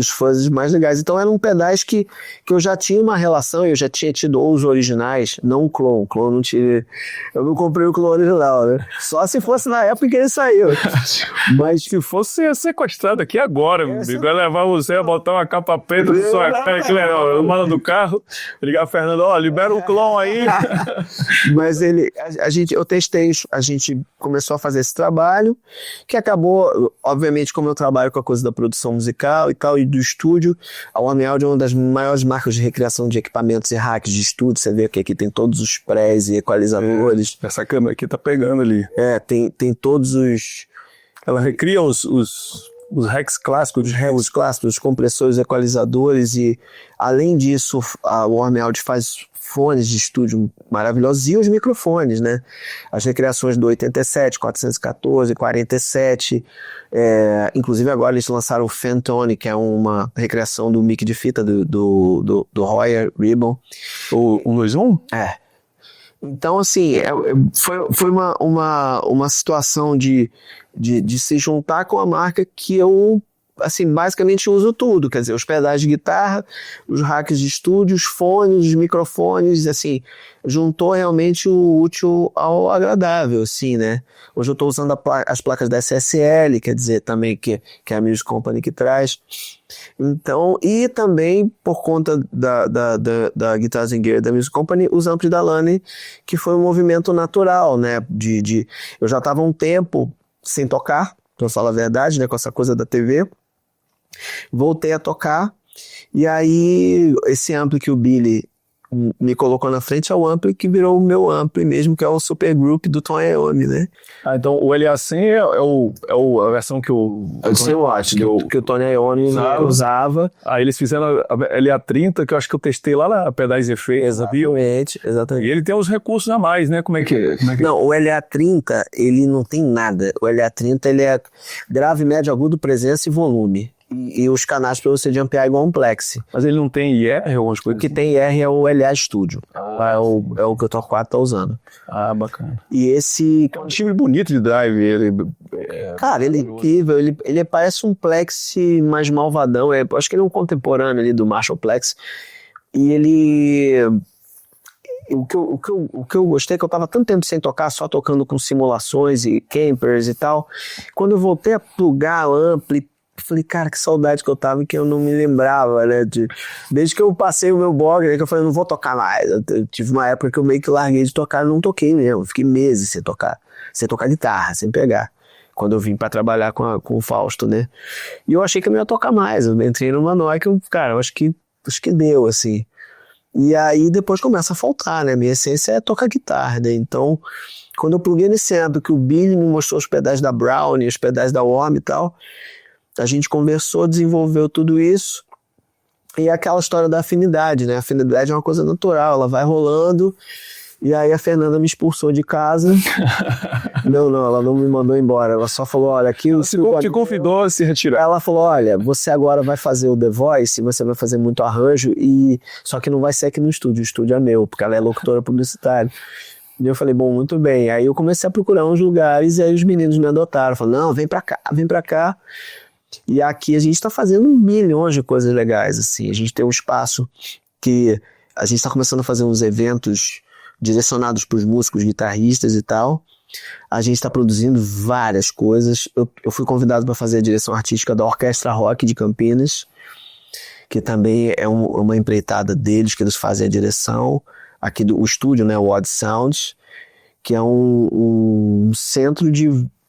fuzzes mais legais. Então eram pedais que eu já tinha uma relação, eu já tinha tido os originais, não o Clone. O Clone não tive... Eu não comprei o Clone original, né? Só se fosse na época em que ele saiu. Mas se fosse, ia sequestrado aqui agora, meu amigo. Vai levar você a botar uma capa preta no sua cara, que legal, o mano do carro, ligar a Fernando, libera o Clone aí. Mas eu testei, a gente começou a fazer esse trabalho, que acabou obviamente, como eu trabalho com a coisa da produção musical e tal, e do estúdio, a Warner Audio é uma das maiores marcas de recriação de equipamentos e racks de estúdio. Você vê que aqui tem todos os prés e equalizadores. Essa câmera aqui tá pegando ali. Tem todos os... Ela recria os racks clássicos. Os clássicos, os compressores, equalizadores, e além disso, a Warner Audio faz fones de estúdio maravilhosos e os microfones, né? As recriações do 87, 414, 47, inclusive agora eles lançaram o Fantone, que é uma recriação do mic de fita do Royer Ribbon. O 121? Então, assim, foi uma situação de se juntar com a marca que eu, assim, basicamente uso tudo, quer dizer, os pedais de guitarra, os racks de estúdio, os fones, os microfones, assim, juntou realmente o útil ao agradável, assim, né? Hoje eu estou usando as placas da SSL, quer dizer, também que é a Music Company que traz. Então, e também por conta da Guitars and Gear da Music Company, os amplos da Lane, que foi um movimento natural, né? Eu já estava um tempo sem tocar, pra falar a verdade, né? Com essa coisa da TV. Voltei a tocar, e aí esse ampli que o Billy me colocou na frente é o ampli que virou o meu ampli mesmo, que é o Super Group do Tony Iommi, né? Então o LA100 é a versão que o... Eu acho que o Tony Iommi usava. Aí eles fizeram a LA30, que eu acho que eu testei lá na Pedais Efeitos. Exatamente. E ele tem os recursos a mais, né? Como é que é? Não, o LA30, ele não tem nada. O LA30, ele é grave, médio, agudo, presença e volume. E os canais para você ampliar igual um Plex. Mas ele não tem IR ou algumas coisas? O que tem IR é o LA Studio. É o que o Tor 4 tá usando. Bacana. E esse... É um timbre bonito de drive. Cara, ele é incrível. Ele parece um Plex mais malvadão. Acho que ele é um contemporâneo ali do Marshall Plex. E ele... O que eu gostei é que eu tava tanto tempo sem tocar, só tocando com simulações e campers e tal. Quando eu voltei a plugar o ampli, falei, cara, que saudade que eu tava, que eu não me lembrava, né? Desde que eu passei o meu blog, né, que eu falei, não vou tocar mais. Eu tive uma época que eu meio que larguei de tocar, não toquei mesmo. Fiquei meses sem tocar guitarra, sem pegar. Quando eu vim pra trabalhar com o Fausto, né? E eu achei que eu não ia tocar mais. Eu entrei numa noia que eu acho que deu, assim. E aí depois começa a faltar, né? Minha essência é tocar guitarra, né? Então, quando eu pluguei nesse amplo, que o Billy me mostrou os pedais da Brownie, os pedais da Worm e tal, a gente conversou, desenvolveu tudo isso, e é aquela história da afinidade, né? A afinidade é uma coisa natural, ela vai rolando, e aí a Fernanda me expulsou de casa. Não, ela não me mandou embora, ela só falou, olha, aqui... Te convidou a se retirar. Ela falou, olha, você agora vai fazer o The Voice, você vai fazer muito arranjo, só que não vai ser aqui no estúdio, o estúdio é meu, porque ela é locutora publicitária. E eu falei, bom, muito bem. Aí eu comecei a procurar uns lugares, e aí os meninos me adotaram, falaram, não, vem pra cá. E aqui a gente está fazendo milhões de coisas legais, assim. A gente tem um espaço que a gente está começando a fazer uns eventos direcionados para os músicos, guitarristas e tal. A gente está produzindo várias coisas. Eu fui convidado para fazer a direção artística da Orquestra Rock de Campinas, que também é uma empreitada deles, que eles fazem a direção. Aqui o estúdio, né, o Odd Sounds, que é um centro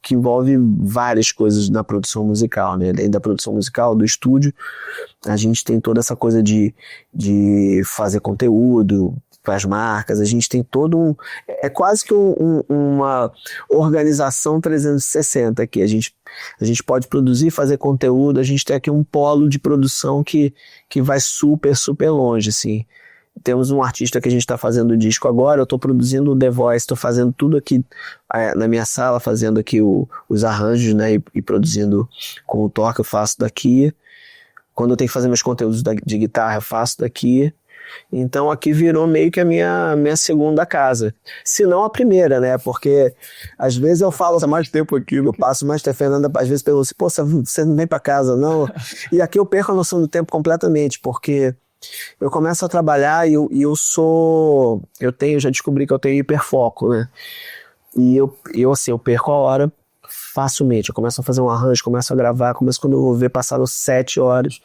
que envolve várias coisas na produção musical, né? Além da produção musical, do estúdio, a gente tem toda essa coisa de fazer conteúdo para as marcas, a gente tem todo é quase que uma organização 360 aqui, a gente pode produzir, fazer conteúdo, a gente tem aqui um polo de produção que vai super, super longe, assim. Temos um artista que a gente está fazendo o disco agora, eu estou produzindo o The Voice, estou fazendo tudo aqui na minha sala, fazendo aqui os arranjos, né, e produzindo com o Thor, que eu faço daqui. Quando eu tenho que fazer meus conteúdos de guitarra, eu faço daqui. Então aqui virou meio que a minha segunda casa. Se não a primeira, né, porque às vezes eu falo... Passa mais tempo aqui. Eu passo mais tempo, Fernanda às vezes pergunta assim, pô, você não vem para casa, não? E aqui eu perco a noção do tempo completamente, porque... eu começo a trabalhar e eu já descobri que eu tenho hiperfoco, né? E eu perco a hora facilmente. Eu começo a fazer um arranjo, começo a gravar, quando eu vou ver, passaram 7 horas.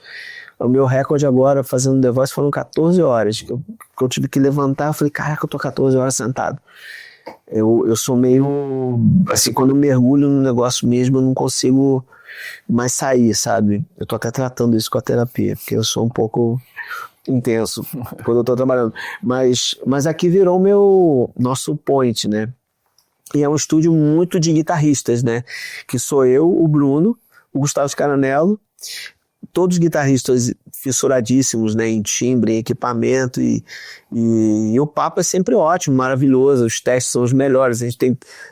O meu recorde agora, fazendo The Voice, foram 14 horas. Que eu tive que levantar, eu falei, caraca, eu tô 14 horas sentado. Eu sou meio, assim, quando eu mergulho no negócio mesmo, eu não consigo mais sair, sabe? Eu tô até tratando isso com a terapia, porque eu sou um pouco intenso quando eu tô trabalhando. Mas aqui virou nosso point, né? E é um estúdio muito de guitarristas, né? Que sou eu, o Bruno, o Gustavo Scaranello, todos guitarristas fissuradíssimos, né, em timbre, em equipamento, e o papo é sempre ótimo, maravilhoso, os testes são os melhores, a gente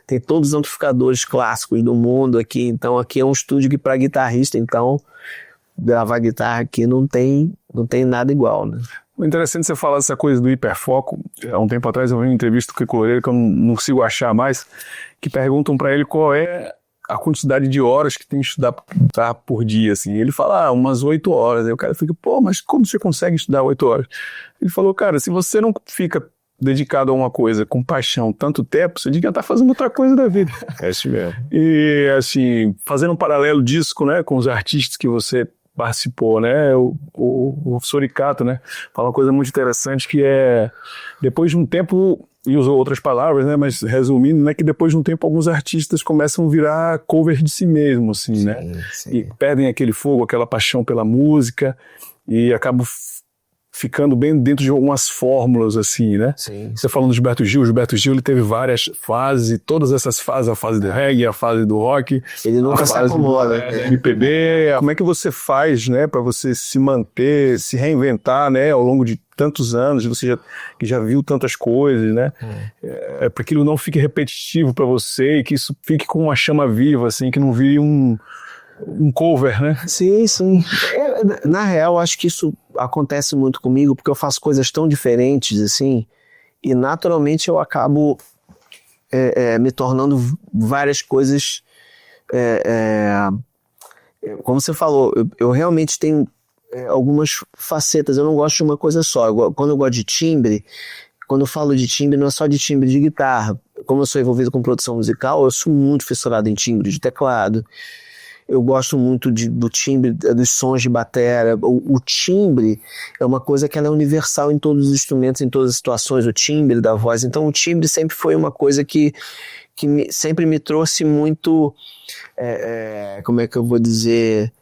tem todos os amplificadores clássicos do mundo aqui, então aqui é um estúdio que para guitarrista, então gravar guitarra aqui não tem nada igual, né? O interessante você falar essa coisa do hiperfoco. Há um tempo atrás eu vi uma entrevista com o Kiko Loureiro, que eu não consigo achar mais, que perguntam para ele qual é a quantidade de horas que tem que estudar por dia, assim. Ele fala, umas 8 horas. Aí o cara fica, mas como você consegue estudar 8 horas? Ele falou, cara, se você não fica dedicado a uma coisa com paixão tanto tempo, você devia estar fazendo outra coisa da vida. É isso mesmo. E, assim, fazendo um paralelo disso, né, com os artistas que você participou, né, o Soricato, né, fala uma coisa muito interessante que é, depois de um tempo, e usou outras palavras, né, mas resumindo, né, que depois de um tempo alguns artistas começam a virar cover de si mesmo, assim, sim, né, sim. E perdem aquele fogo, aquela paixão pela música e acabam ficando bem dentro de algumas fórmulas, assim, né? Sim. Você falando do Gilberto Gil, ele teve várias fases, e todas essas fases, a fase do reggae, a fase do rock, ele nunca se acomoda, né? MPB, como é que você faz, né, para você se manter, se reinventar, né, ao longo de tantos anos, você que já viu tantas coisas, né? Para que aquilo não fique repetitivo para você e que isso fique com uma chama viva, assim, que não vire um cover, né? Sim. Na real, acho que isso acontece muito comigo, porque eu faço coisas tão diferentes, assim, e naturalmente eu acabo me tornando várias coisas. Como você falou, eu realmente tenho algumas facetas, eu não gosto de uma coisa só. Quando eu gosto de timbre, quando eu falo de timbre, não é só de timbre de guitarra. Como eu sou envolvido com produção musical, eu sou muito fissurado em timbre de teclado. Eu gosto muito do timbre, dos sons de batera. O timbre é uma coisa que ela é universal em todos os instrumentos, em todas as situações, o timbre da voz. Então o timbre sempre foi uma coisa que sempre me trouxe muito, como é que eu vou dizer,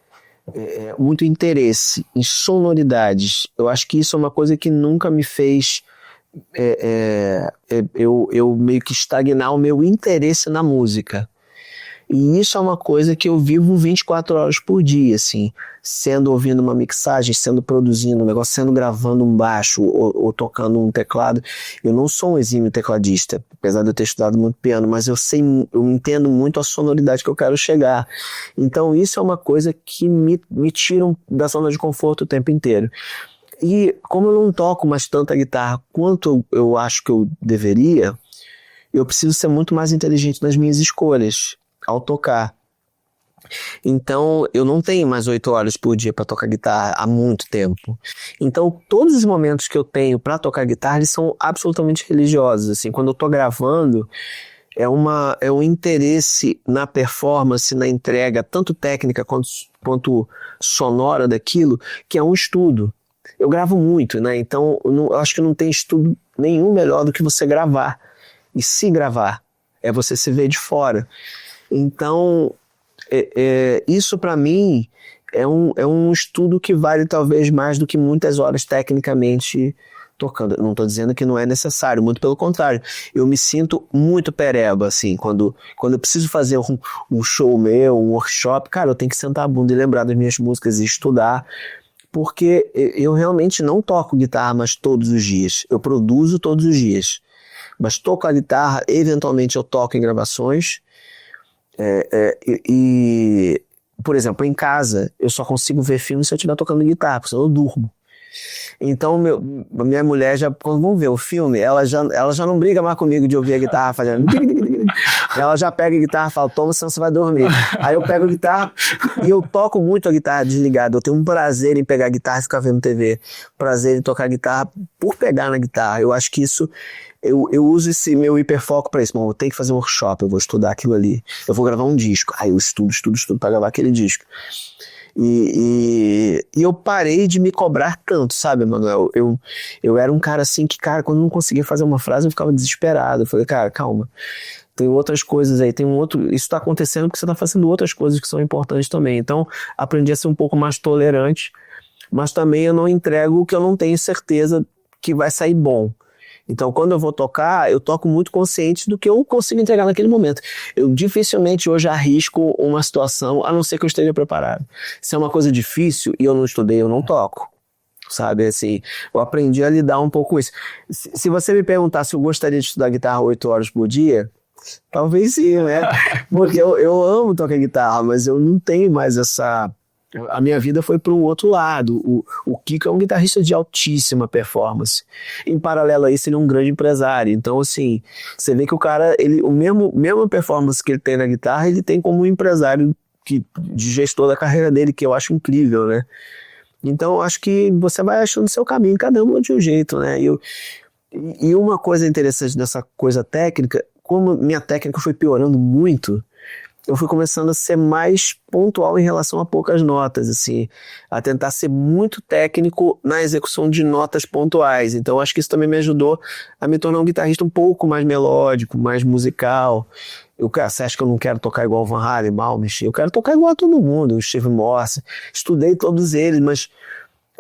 muito interesse em sonoridades. Eu acho que isso é uma coisa que nunca me fez eu meio que estagnar o meu interesse na música. E isso é uma coisa que eu vivo 24 horas por dia, assim, ouvindo uma mixagem, produzindo um negócio, gravando um baixo ou tocando um teclado. Eu não sou um exímio tecladista, apesar de eu ter estudado muito piano, mas eu entendo muito a sonoridade que eu quero chegar. Então isso é uma coisa que me tira da zona de conforto o tempo inteiro. E como eu não toco mais tanta guitarra quanto eu acho que eu deveria, eu preciso ser muito mais inteligente nas minhas escolhas ao tocar. Então eu não tenho mais 8 horas por dia para tocar guitarra há muito tempo. Então todos os momentos que eu tenho para tocar guitarra, eles são absolutamente religiosos, assim. Quando eu tô gravando, é um interesse na performance, na entrega, tanto técnica quanto sonora daquilo, que é um estudo. Eu gravo muito, né? Então eu acho que não tem estudo nenhum melhor do que você gravar. E se gravar, é você se ver de fora. Então, isso para mim é um estudo que vale talvez mais do que muitas horas tecnicamente tocando. Não estou dizendo que não é necessário, muito pelo contrário. Eu me sinto muito pereba, assim, quando eu preciso fazer um show meu, um workshop, cara, eu tenho que sentar a bunda e lembrar das minhas músicas e estudar, porque eu realmente não toco guitarra mais todos os dias. Eu produzo todos os dias, mas toco a guitarra, eventualmente eu toco em gravações. Por exemplo, em casa eu só consigo ver filme se eu estiver tocando guitarra, porque senão eu durmo. Então minha mulher quando vão ver o filme, ela já não briga mais comigo de ouvir a guitarra fazendo ela já pega a guitarra e fala, toma, senão você vai dormir. Aí eu pego a guitarra e eu toco muito a guitarra desligada. Eu tenho um prazer em pegar a guitarra e ficar vendo TV, prazer em tocar a guitarra por pegar na guitarra. Eu acho que isso eu uso esse meu hiperfoco para isso. Bom, eu tenho que fazer um workshop, eu vou estudar aquilo ali, eu vou gravar um disco, aí eu estudo para gravar aquele disco. E eu parei de me cobrar tanto, sabe, Manuel? Eu era um cara assim que, cara, quando eu não conseguia fazer uma frase, eu ficava desesperado. Eu falei, cara, calma. Tem outras coisas aí, isso tá acontecendo porque você tá fazendo outras coisas que são importantes também. Então, aprendi a ser um pouco mais tolerante, mas também eu não entrego o que eu não tenho certeza que vai sair bom. Então, quando eu vou tocar, eu toco muito consciente do que eu consigo entregar naquele momento. Eu dificilmente hoje arrisco uma situação, a não ser que eu esteja preparado. Se é uma coisa difícil e eu não estudei, eu não toco. Sabe, assim, eu aprendi a lidar um pouco com isso. Se você me perguntar se eu gostaria de estudar guitarra 8 horas por dia, talvez sim, né? Porque eu amo tocar guitarra, mas eu não tenho mais essa... A minha vida foi para um outro lado. O Kiko é um guitarrista de altíssima performance. Em paralelo a isso, ele é um grande empresário. Então, assim, você vê que o cara, mesma performance que ele tem na guitarra, ele tem como um empresário de gestor da carreira dele, que eu acho incrível, né? Então, eu acho que você vai achando o seu caminho, cada um de um jeito, né? E uma coisa interessante dessa coisa técnica, como minha técnica foi piorando muito, eu fui começando a ser mais pontual em relação a poucas notas, assim, a tentar ser muito técnico na execução de notas pontuais. Então, acho que isso também me ajudou a me tornar um guitarrista um pouco mais melódico, mais musical. Você acha que eu não quero tocar igual o Van Halen, Malmsteen? Eu quero tocar igual a todo mundo, o Steve Morse. Estudei todos eles, mas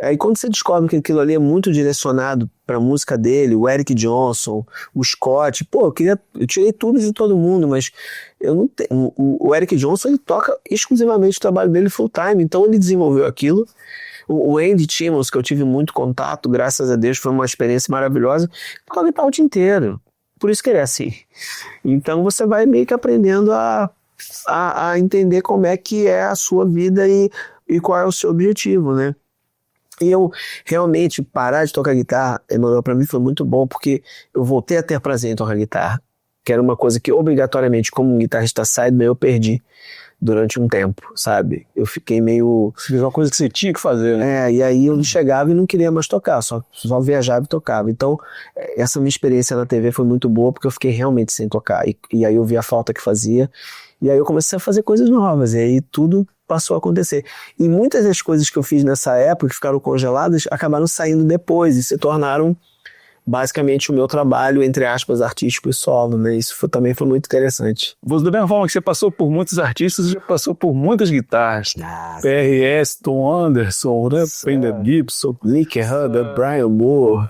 aí quando você descobre que aquilo ali é muito direcionado para a música dele, o Eric Johnson, o Scott, pô, eu tirei tudo de todo mundo, mas eu não tenho. O Eric Johnson, ele toca exclusivamente o trabalho dele full time, então ele desenvolveu aquilo. O Andy Timmons, que eu tive muito contato, graças a Deus, foi uma experiência maravilhosa, toca guitarra o dia inteiro. Por isso que ele é assim. Então você vai meio que aprendendo a entender como é que é a sua vida e qual é o seu objetivo, né? E eu realmente parar de tocar guitarra, Emanuel, para mim foi muito bom, porque eu voltei a ter prazer em tocar guitarra, que era uma coisa que obrigatoriamente, como um guitarrista sideman, eu perdi durante um tempo, sabe? Eu fiquei meio... Uma coisa que você tinha que fazer, né? E aí eu chegava e não queria mais tocar, só viajava e tocava. Então, essa minha experiência na TV foi muito boa, porque eu fiquei realmente sem tocar. E aí eu vi a falta que fazia, e aí eu comecei a fazer coisas novas, e aí tudo passou a acontecer. E muitas das coisas que eu fiz nessa época, que ficaram congeladas, acabaram saindo depois, e se tornaram basicamente o meu trabalho, entre aspas, artístico e solo, né? Isso também foi muito interessante. Da mesma forma que você passou por muitos artistas, você já passou por muitas guitarras. PRS, Tom Anderson, né? Fender Gibson, Lick Hubbard, Brian Moore.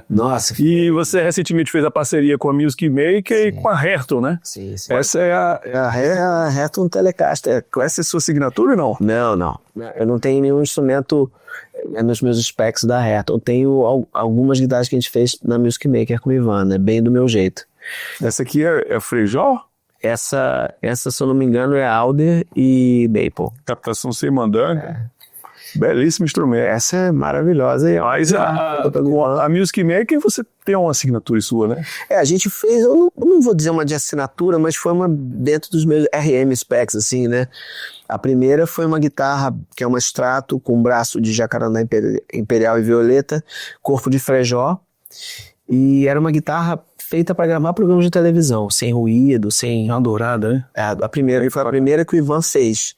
Nossa. E você recentemente fez a parceria com a Music Maker e com a Hairton, né? Sim. Essa é a Hairton Telecaster. Essa é a sua assinatura ou não? Não. Eu não tenho nenhum instrumento nos meus specs da Hairton. Eu tenho algumas guitarras que a gente fez na Music Maker com o Ivan, né? Bem do meu jeito. Essa aqui é Frejó? Essa, se eu não me engano, é Alder e Maple. Captação sem mandanga. Belíssimo instrumento. Essa é maravilhosa. Mas a Music Maker, você tem uma assinatura sua, né? A gente fez, eu não vou dizer uma de assinatura, mas foi uma dentro dos meus RM specs, assim, né? A primeira foi uma guitarra que é uma Strato com braço de jacarandá imperial e violeta, corpo de Frejó, e era uma guitarra feita para gravar programas de televisão, sem ruído, sem... Uma dourada, né? A primeira foi a primeira que o Ivan fez.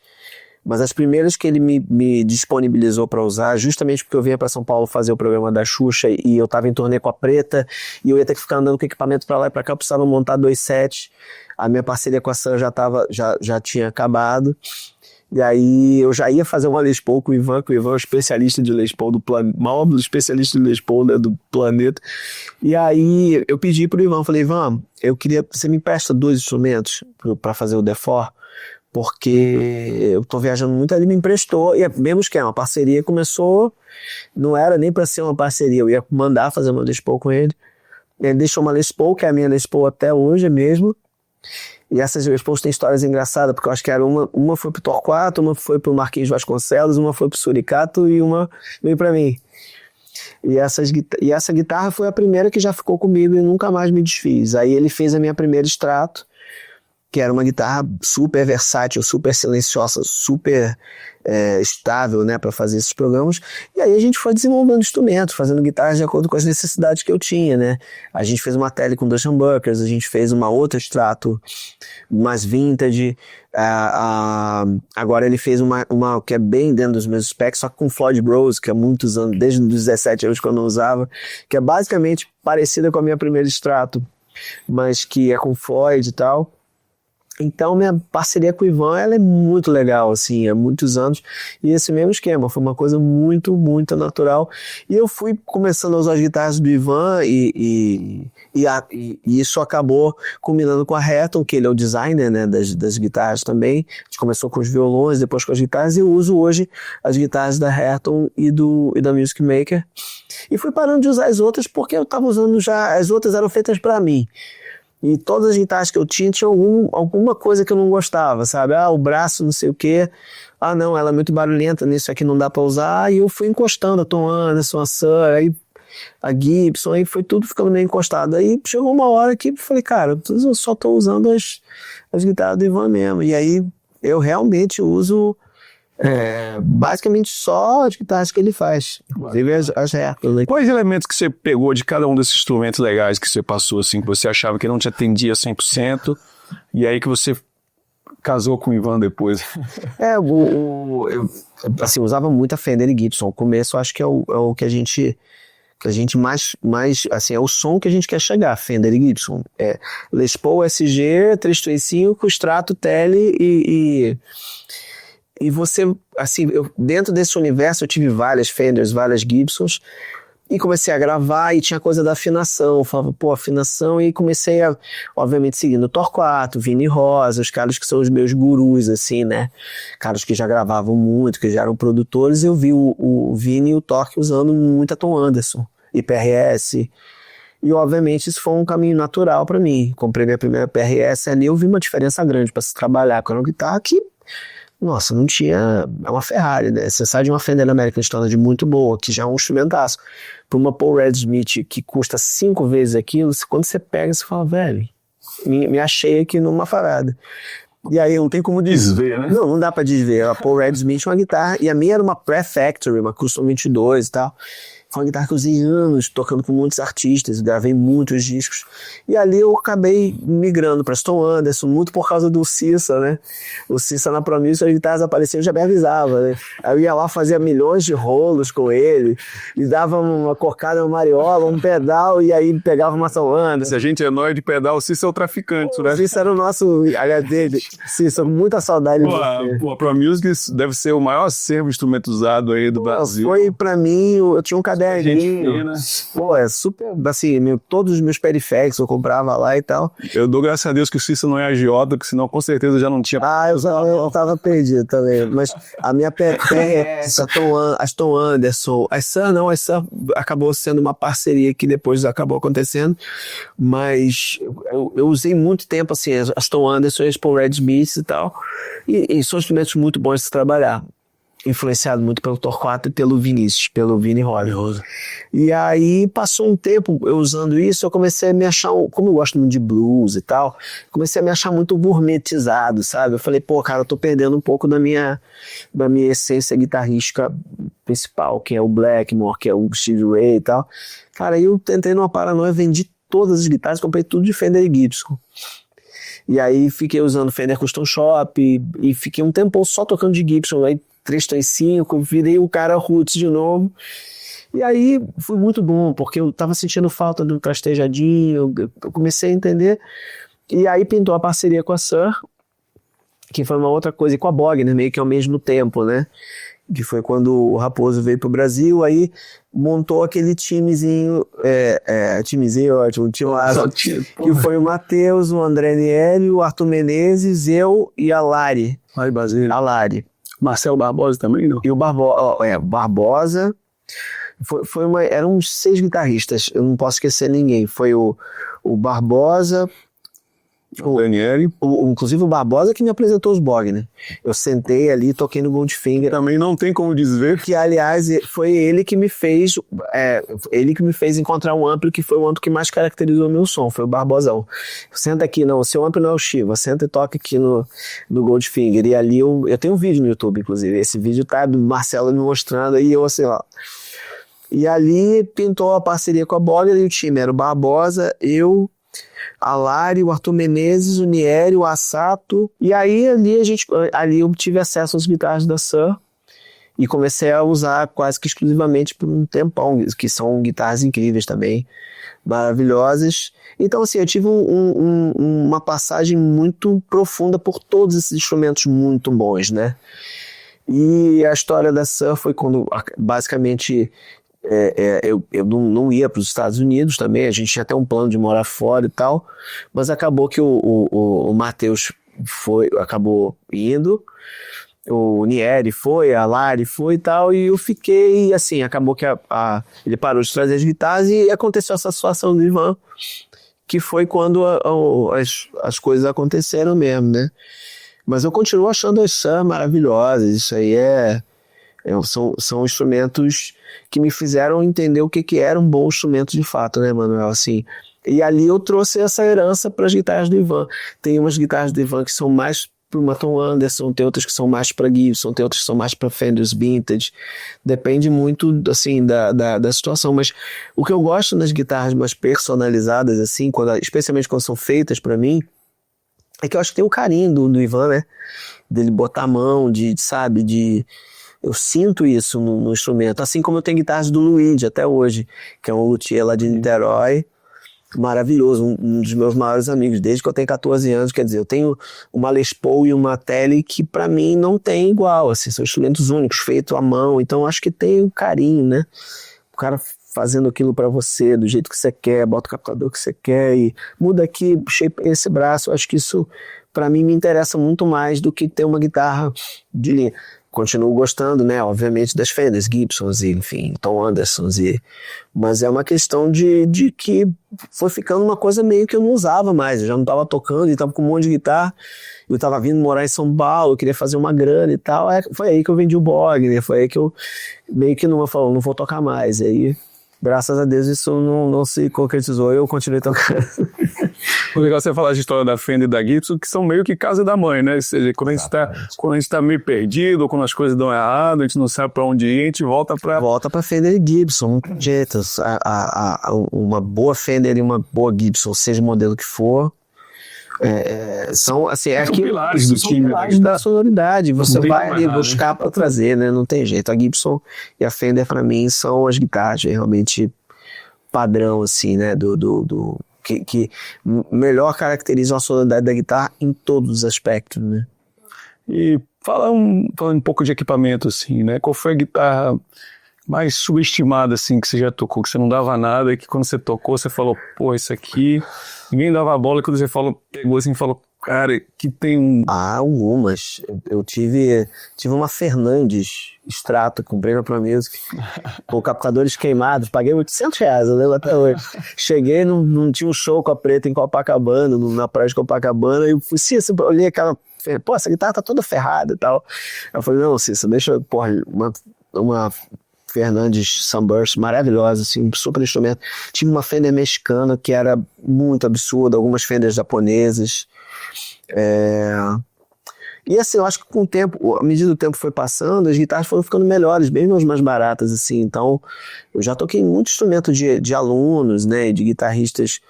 Mas as primeiras que ele me disponibilizou para usar, justamente porque eu vinha para São Paulo fazer o programa da Xuxa e eu tava em turnê com a Preta e eu ia ter que ficar andando com equipamento para lá e para cá, eu precisava montar 2 sets. A minha parceria com a Sam já tinha acabado. E aí eu já ia fazer uma Les Paul com o Ivan, é o especialista de Les Paul maior especialista de Les Paul, né, do planeta. E aí eu pedi pro Ivan, falei, Ivan, eu queria, você me empresta 2 instrumentos para fazer o D4? Porque eu tô viajando muito, ele me emprestou, e mesmo que uma parceria começou, não era nem para ser uma parceria, eu ia mandar fazer uma Les Paul com ele. Ele deixou uma Les Paul, que é a minha Les Paul até hoje mesmo, e essas Les Pauls têm histórias engraçadas, porque eu acho que era uma foi pro Torquato, uma foi pro Marquinhos Vasconcelos, uma foi pro Suricato e uma veio para mim. E essa guitarra foi a primeira que já ficou comigo e nunca mais me desfiz. Aí ele fez a minha primeira Strato, que era uma guitarra super versátil, super silenciosa, super estável, né, para fazer esses programas. E aí a gente foi desenvolvendo instrumentos, fazendo guitarras de acordo com as necessidades que eu tinha, né. A gente fez uma tele com Dush Humbuckers, a gente fez uma outra Strato mais vintage, agora ele fez uma que é bem dentro dos meus specs, só que com Floyd Rose, que há muitos anos, desde os 17 anos que eu não usava, que é basicamente parecida com a minha primeira Strato, mas que é com Floyd e tal. Então minha parceria com o Ivan, ela é muito legal, assim, há muitos anos, e esse mesmo esquema, foi uma coisa muito, muito natural, e eu fui começando a usar as guitarras do Ivan, e isso acabou combinando com a Hairton, que ele é o designer, né, das guitarras também. A gente começou com os violões, depois com as guitarras, e eu uso hoje as guitarras da Hairton e da Music Maker, e fui parando de usar as outras, porque eu estava usando já, as outras eram feitas para mim. E todas as guitarras que eu tinha alguma coisa que eu não gostava, sabe? O braço não sei o quê. Não, ela é muito barulhenta, nisso aqui não dá pra usar. E eu fui encostando a Tom Anderson, a Suhr, aí a Gibson, aí foi tudo ficando meio encostado. Aí chegou uma hora que eu falei, cara, eu só tô usando as guitarras do Ivan mesmo. E aí eu realmente uso basicamente só as guitarras que ele faz, inclusive as Hairton, né? Quais elementos que você pegou de cada um desses instrumentos legais que você passou, assim, que você achava que não te atendia 100%, e aí que você casou com o Ivan depois? Eu assim, usava muito a Fender e Gibson. No começo, acho que é o que a gente mais, assim, é o som que a gente quer chegar, Fender e Gibson. Les Paul SG, 335, Strato, Tele e você, assim, dentro desse universo eu tive várias Fenders, várias Gibsons, e comecei a gravar, e tinha coisa da afinação, eu falava, afinação, e comecei a, obviamente, seguindo o Torquato, Vini Rosa, os caras que são os meus gurus, assim, né, caras que já gravavam muito, que já eram produtores. Eu vi o Vini e o Torque usando muita Tom Anderson, e PRS, e obviamente isso foi um caminho natural para mim. Comprei minha primeira PRS ali, eu vi uma diferença grande para se trabalhar com uma guitarra que, nossa, não tinha, é uma Ferrari, né? Você sai de uma Fender American Standard muito boa, que já é um instrumentaço, para uma Paul Reed Smith que custa 5 vezes aquilo, quando você pega, você fala, velho, me achei aqui numa parada. E aí não tem como desver, né? Não dá pra desver. A Paul Reed Smith é uma guitarra, e a minha era uma Pré-Factory, uma Custom 22 e tal. Foi uma guitarra que eu usei anos, tocando com muitos artistas, gravei muitos discos. E ali eu acabei migrando para Tom Anderson, muito por causa do Cissa, né? O Cissa na Pro Music, as guitarras apareciam, já me avisava, né? Aí eu ia lá, fazia milhões de rolos com ele, e dava uma corcada, uma mariola, um pedal, e aí pegava uma Tom Anderson. Se a gente é nóis de pedal, o Cissa é o traficante, né? O Cissa era o nosso HD. Cissa, muita saudade de você. A Pro Music deve ser o maior acervo de instrumento usado aí do Brasil. Foi pra mim, eu tinha um caderninho. É super, assim, todos os meus periféricos eu comprava lá e tal. Eu dou graças a Deus que o Cissa não é agiota, que senão com certeza já não tinha. Eu tava perdido também, mas a minha PRS, as Tom Anderson, a Suhr acabou sendo uma parceria que depois acabou acontecendo, mas eu usei muito tempo, assim, as Tom Anderson e as Paul Reed Smith e tal, e são instrumentos muito bons de se trabalhar. Influenciado muito pelo Torquato e pelo Vinícius, pelo Vini Rosa. E aí passou um tempo eu usando isso, eu comecei a me achar, como eu gosto muito de blues e tal, comecei a me achar muito gourmetizado, sabe? Eu falei, cara, eu tô perdendo um pouco da minha essência guitarrística principal, que é o Blackmore, que é o Stevie Ray e tal. Cara, aí eu tentei numa paranoia, vendi todas as guitarras, comprei tudo de Fender e Gibson. E aí fiquei usando Fender Custom Shop e fiquei um tempão só tocando de Gibson, aí 335, virei o cara roots de novo. E aí foi muito bom, porque eu tava sentindo falta do trastejadinho, eu comecei a entender. E aí pintou a parceria com a Suhr, que foi uma outra coisa, e com a Bogner, meio que ao mesmo tempo, né? Que foi quando o Raposo veio pro Brasil, aí montou aquele timezinho, timezinho ótimo, que foi o Matheus, o André Nieri, o Arthur Menezes, eu e a Lari. A Lari. Marcelo Barbosa também, não? E o Barbosa, eram uns 6 guitarristas, eu não posso esquecer ninguém, foi o Barbosa, O Ranieri. Inclusive o Barbosa que me apresentou os Bog, né? Eu sentei ali e toquei no Goldfinger. Também não tem como desver. Que, aliás, foi ele que me fez encontrar um amplo que foi o amplo que mais caracterizou o meu som, foi o Barbosão. Senta aqui, não, o seu amplo não é o Shiva, senta e toca aqui no Goldfinger. E ali eu tenho um vídeo no YouTube, inclusive. Esse vídeo tá do Marcelo me mostrando aí, eu assim, ó. E ali pintou a parceria com a Bogner e o time era o Barbosa, eu, a Lari, o Arthur Menezes, o Nieri, o Assato. E aí ali eu tive acesso às guitarras da Suhr e comecei a usar quase que exclusivamente por um tempão, que são guitarras incríveis também, maravilhosas. Então assim, eu tive uma passagem muito profunda por todos esses instrumentos muito bons, né? E a história da Suhr foi quando basicamente eu não ia para os Estados Unidos também, a gente tinha até um plano de morar fora e tal, mas acabou que o Matheus acabou indo, o Nieri foi, a Lari foi e tal, e eu fiquei assim, acabou que ele parou de trazer as guitarras e aconteceu essa situação do Ivan, que foi quando as coisas aconteceram mesmo, né? Mas eu continuo achando as Suhr maravilhosas, isso aí são instrumentos que me fizeram entender o que era um bom instrumento de fato, né, Manuel? Assim, e ali eu trouxe essa herança para as guitarras do Ivan. Tem umas guitarras do Ivan que são mais para o Maton Anderson, tem outras que são mais para Gibson, tem outras que são mais para Fenders Vintage. Depende muito, assim, da situação. Mas o que eu gosto nas guitarras mais personalizadas, assim, especialmente quando são feitas para mim, é que eu acho que tem o carinho do Ivan, né? Dele botar a mão, sabe, eu sinto isso no instrumento, assim como eu tenho guitarras do Luigi até hoje, que é um luthier lá de Niterói, maravilhoso, um dos meus maiores amigos, desde que eu tenho 14 anos, quer dizer, eu tenho uma Les Paul e uma Tele que pra mim não tem igual, assim, são instrumentos únicos, feitos à mão, então eu acho que tem um carinho, né? O cara fazendo aquilo pra você, do jeito que você quer, bota o captador que você quer e muda aqui, shape esse braço, eu acho que isso pra mim me interessa muito mais do que ter uma guitarra de linha. Continuo gostando, né, obviamente, das Fenders, Gibsons e, enfim, Tom Andersons, mas é uma questão de que foi ficando uma coisa meio que eu não usava mais, eu já não estava tocando e estava com um monte de guitarra, eu estava vindo morar em São Paulo, eu queria fazer uma grana e tal, foi aí que eu vendi o Bogner, foi aí que eu meio que não vou tocar mais, e aí, graças a Deus, isso não se concretizou, eu continuei tocando. O legal é você falar de história da Fender e da Gibson, que são meio que casa da mãe, né? Ou seja, quando a gente tá meio perdido, ou quando as coisas dão errado, a gente não sabe pra onde ir, a gente volta pra Fender e Gibson, não tem jeito. Uma boa Fender e uma boa Gibson, seja o modelo que for, são assim, são pilares do time, pilares da sonoridade, você vai ali errar, buscar pra trazer, né? Não tem jeito. A Gibson e a Fender pra mim são as guitarras realmente padrão, assim, né? Que melhor caracterizam a sonoridade da guitarra em todos os aspectos, né? E falando um pouco de equipamento, assim, né? Qual foi a guitarra mais subestimada, assim, que você já tocou, que você não dava nada, e que quando você tocou, você falou, pô, isso aqui, ninguém dava a bola, e quando você pegou assim e falou, cara, que tem um... Algumas. Eu tive uma Fernandes Strata, comprei na Pro Music, com captadores queimados, paguei R$800, eu lembro até hoje. Cheguei, não tinha um show com a Preta em Copacabana, na praia de Copacabana, e eu fui, Cícero, eu olhei aquela, pô, essa guitarra tá toda ferrada e tal. Eu falei, não, Cícero, deixa, porra, uma Fernandes Sunburst maravilhosa, assim, super instrumento. Tive uma Fender mexicana que era muito absurda, algumas Fenders japonesas. E assim, eu acho que com o tempo, à medida que o tempo foi passando, as guitarras foram ficando melhores, mesmo as mais baratas, assim. Então, eu já toquei muito instrumento de alunos, né, de guitarristas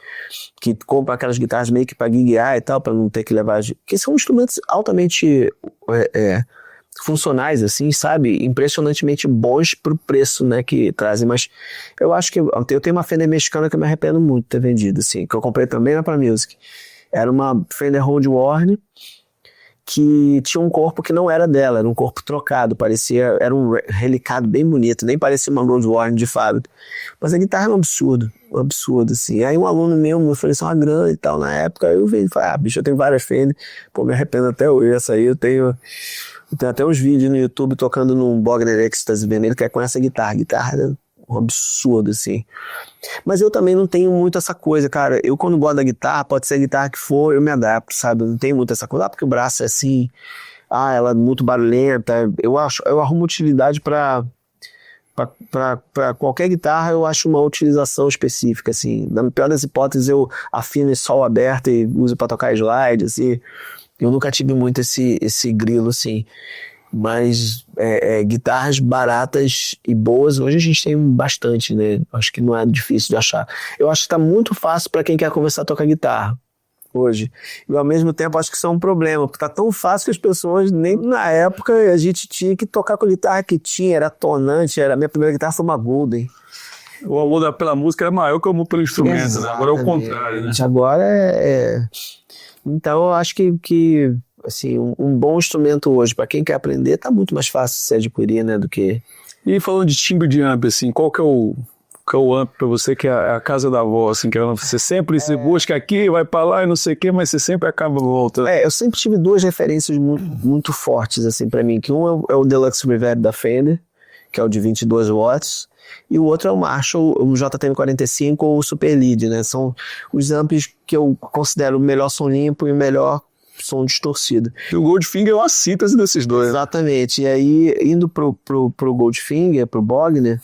que compram aquelas guitarras meio que para guiar e tal, para não ter que levar... Que são instrumentos altamente funcionais, assim, sabe? Impressionantemente bons pro preço, né, que trazem. Mas eu acho que eu tenho uma Fender mexicana que eu me arrependo muito de ter vendido, assim, que eu comprei também na Pro Music. Era uma Fender Road Warne que tinha um corpo que não era dela, era um corpo trocado, era um relicado bem bonito, nem parecia uma Road Warne de fábrica. Mas a guitarra é um absurdo, assim. Aí um aluno meu me ofereceu uma grana e tal, na época, eu vendi e falei, bicho, eu tenho várias Fender, pô, me arrependo até hoje, essa aí eu tenho até uns vídeos no YouTube tocando num Bogner Ecstasy, vendo ele que é com essa guitarra um absurdo, assim. Mas eu também não tenho muito essa coisa, cara. Eu quando gosto da guitarra, pode ser a guitarra que for, eu me adapto, sabe? Eu não tenho muito essa coisa, porque o braço é assim, ela é muito barulhenta. Eu arrumo utilidade pra qualquer guitarra, eu acho uma utilização específica, assim. Na pior das hipóteses, eu afino em sol aberto e uso pra tocar slide, assim. Eu nunca tive muito esse grilo, assim. Mas guitarras baratas e boas, hoje a gente tem bastante, né? Acho que não é difícil de achar. Eu acho que tá muito fácil para quem quer começar a tocar guitarra hoje. E ao mesmo tempo acho que isso é um problema, porque tá tão fácil que as pessoas, nem na época a gente tinha que tocar com a guitarra que tinha, era tonante, a minha primeira guitarra foi uma Golden. O amor pela música era maior que o amor pelo instrumento, né? Agora é o contrário, né? Agora Então eu acho que assim, um bom instrumento hoje, para quem quer aprender, tá muito mais fácil de se adquirir, né, do que... E falando de timbre de amp, assim, qual que é o amp pra você que é a casa da avó, assim, que você sempre se busca aqui, vai pra lá e não sei o que, mas você sempre acaba voltando. Eu sempre tive duas referências muito fortes, assim, pra mim, que um é o Deluxe Reverb da Fender, que é o de 22 watts, e o outro é o Marshall, o JTM45 ou o Super Lead, né, são os amps que eu considero o melhor som limpo e o melhor som distorcido. E o Goldfinger é uma síntese desses dois. Exatamente, e aí indo pro Goldfinger, pro Bogner,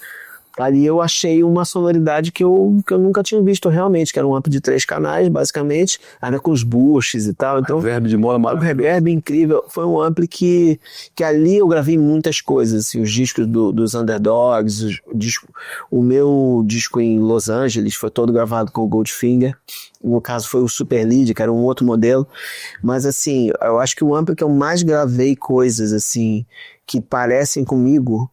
ali eu achei uma sonoridade que eu nunca tinha visto realmente, que era um amp de 3 canais, basicamente, ainda com os bushes e tal. Então, reverb de mola maravilhoso. Reverb incrível. Foi um ampli que ali eu gravei muitas coisas, assim, os discos dos Underdogs, o meu disco em Los Angeles foi todo gravado com o Goldfinger. No caso foi o Super Lead, que era um outro modelo. Mas assim, eu acho que o ampli que eu mais gravei coisas assim que parecem comigo,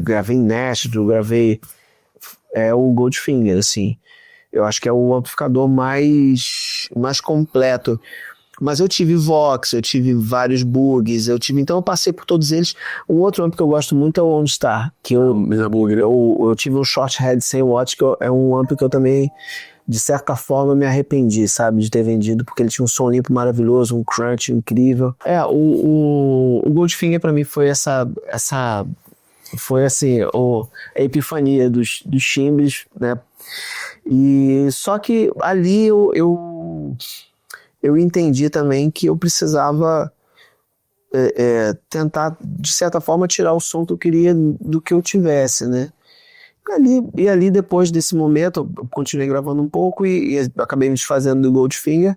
gravei em Nashville, gravei o Goldfinger, assim. Eu acho que é o amplificador mais completo. Mas eu tive Vox, eu tive vários bugs, então eu passei por todos eles. Um outro amp que eu gosto muito é o OnStar, que eu tive um Shorthead 100 watts, que é um amp que eu também, de certa forma, me arrependi, sabe, de ter vendido, porque ele tinha um som limpo maravilhoso, um crunch incrível. O Goldfinger pra mim foi foi assim, a epifania dos timbres, né? E só que ali eu entendi também que eu precisava tentar, de certa forma, tirar o som que eu queria do que eu tivesse, né? E ali depois desse momento, eu continuei gravando um pouco e acabei me desfazendo do Goldfinger.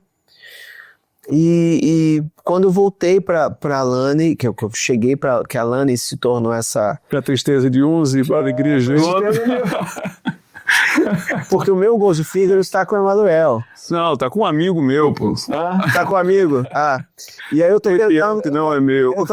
E quando eu voltei pra Lani, que eu cheguei que a Lani se tornou essa... Pra tristeza de uns e pra alegria de outros. Porque o meu Goldfinger está com o Emanuel. Não, tá com um amigo meu, pô. Tá com um amigo? E aí eu tô tentando... Não é meu. Tô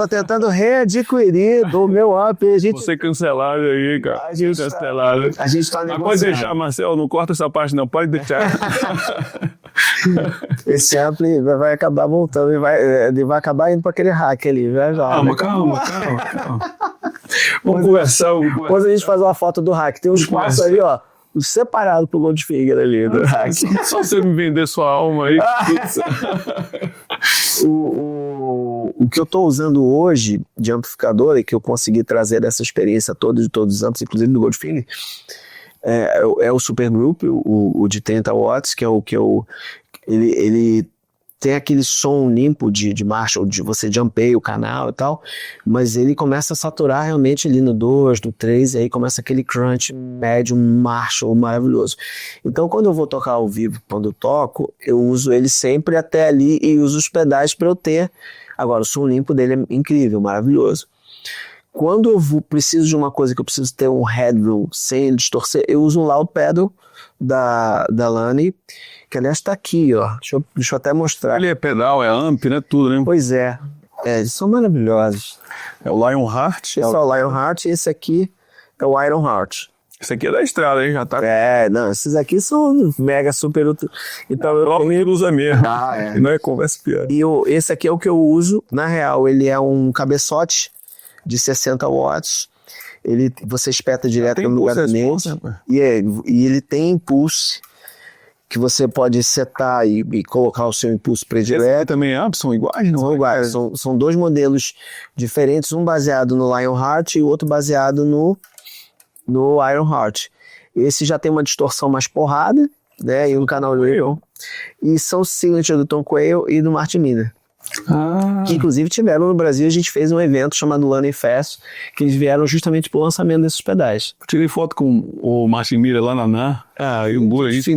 tentando readquirir do meu amp. Você cancelado aí, cara. Cancelado. A gente tá negociando. Pode deixar, Marcelo, não corta essa parte não, pode deixar. Esse ampli vai acabar voltando, ele vai acabar indo para aquele hack ali. Calma. Vamos conversar. Depois a gente faz uma foto do hack. Tem um espaço ali, ó, separado pro Goldfinger ali, do hack. Só você me vender sua alma aí. O que eu tô usando hoje de amplificador e que eu consegui trazer dessa experiência toda de todos os amplos, inclusive do Goldfinger, é o Supergroup, o de 30 watts, que é o que ele tem aquele som limpo de Marshall, de você jumpeia o canal e tal, mas ele começa a saturar realmente ali no 2, no 3, e aí começa aquele crunch médio Marshall maravilhoso. Então quando eu vou tocar ao vivo, quando eu toco, eu uso ele sempre até ali e uso os pedais para eu ter. Agora o som limpo dele é incrível, maravilhoso. Quando eu preciso de uma coisa que eu preciso ter um headroom sem distorcer, eu uso um loud pedal da Lani, que aliás tá aqui, ó. Deixa eu até mostrar. Ele é pedal, é amp, né? Tudo, né? Pois é. Eles são maravilhosos. É o Lionheart? Esse é o Lionheart e esse aqui é o Ironheart. Esse aqui é da estrada, hein? Já tá... Não, esses aqui são mega super... Então ele usa mesmo. E não é conversa pior. E esse aqui é o que eu uso. Na real, ele é um cabeçote de 60 watts. Você espeta direto no lugar do dente. E ele tem impulse. que você pode setar e colocar o seu impulso predileto. Também são iguais? Não São iguais. São dois modelos diferentes, um baseado no Lionheart e o outro baseado no Ironheart. Esse já tem uma distorção mais porrada, né? E um canal limpo. E são signature do Tom Quayle e do Martin Miller. Que inclusive tiveram no Brasil, a gente fez um evento chamado Learning Fest, que eles vieram justamente pro lançamento desses pedais. Tirei foto com o Martin Miller lá na NAN. E o Mura, isso.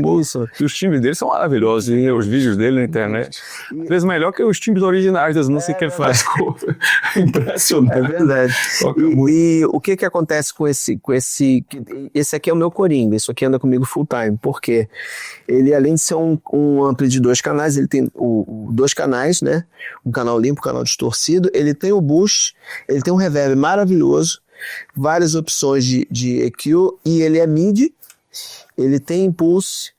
E os timbres dele são maravilhosos, hein? Os vídeos dele na internet. Às vezes melhor que os timbres originais das não sei quem faz. Impressionante. É verdade. E o que acontece com esse... Esse aqui é o meu Coringa, isso aqui anda comigo full time, porque ele, além de ser um ampli de 2 canais, ele tem 2 canais, né? Um canal limpo, um canal distorcido, ele tem o boost, ele tem um reverb maravilhoso, várias opções de EQ, e ele é MIDI, ele tem impulso,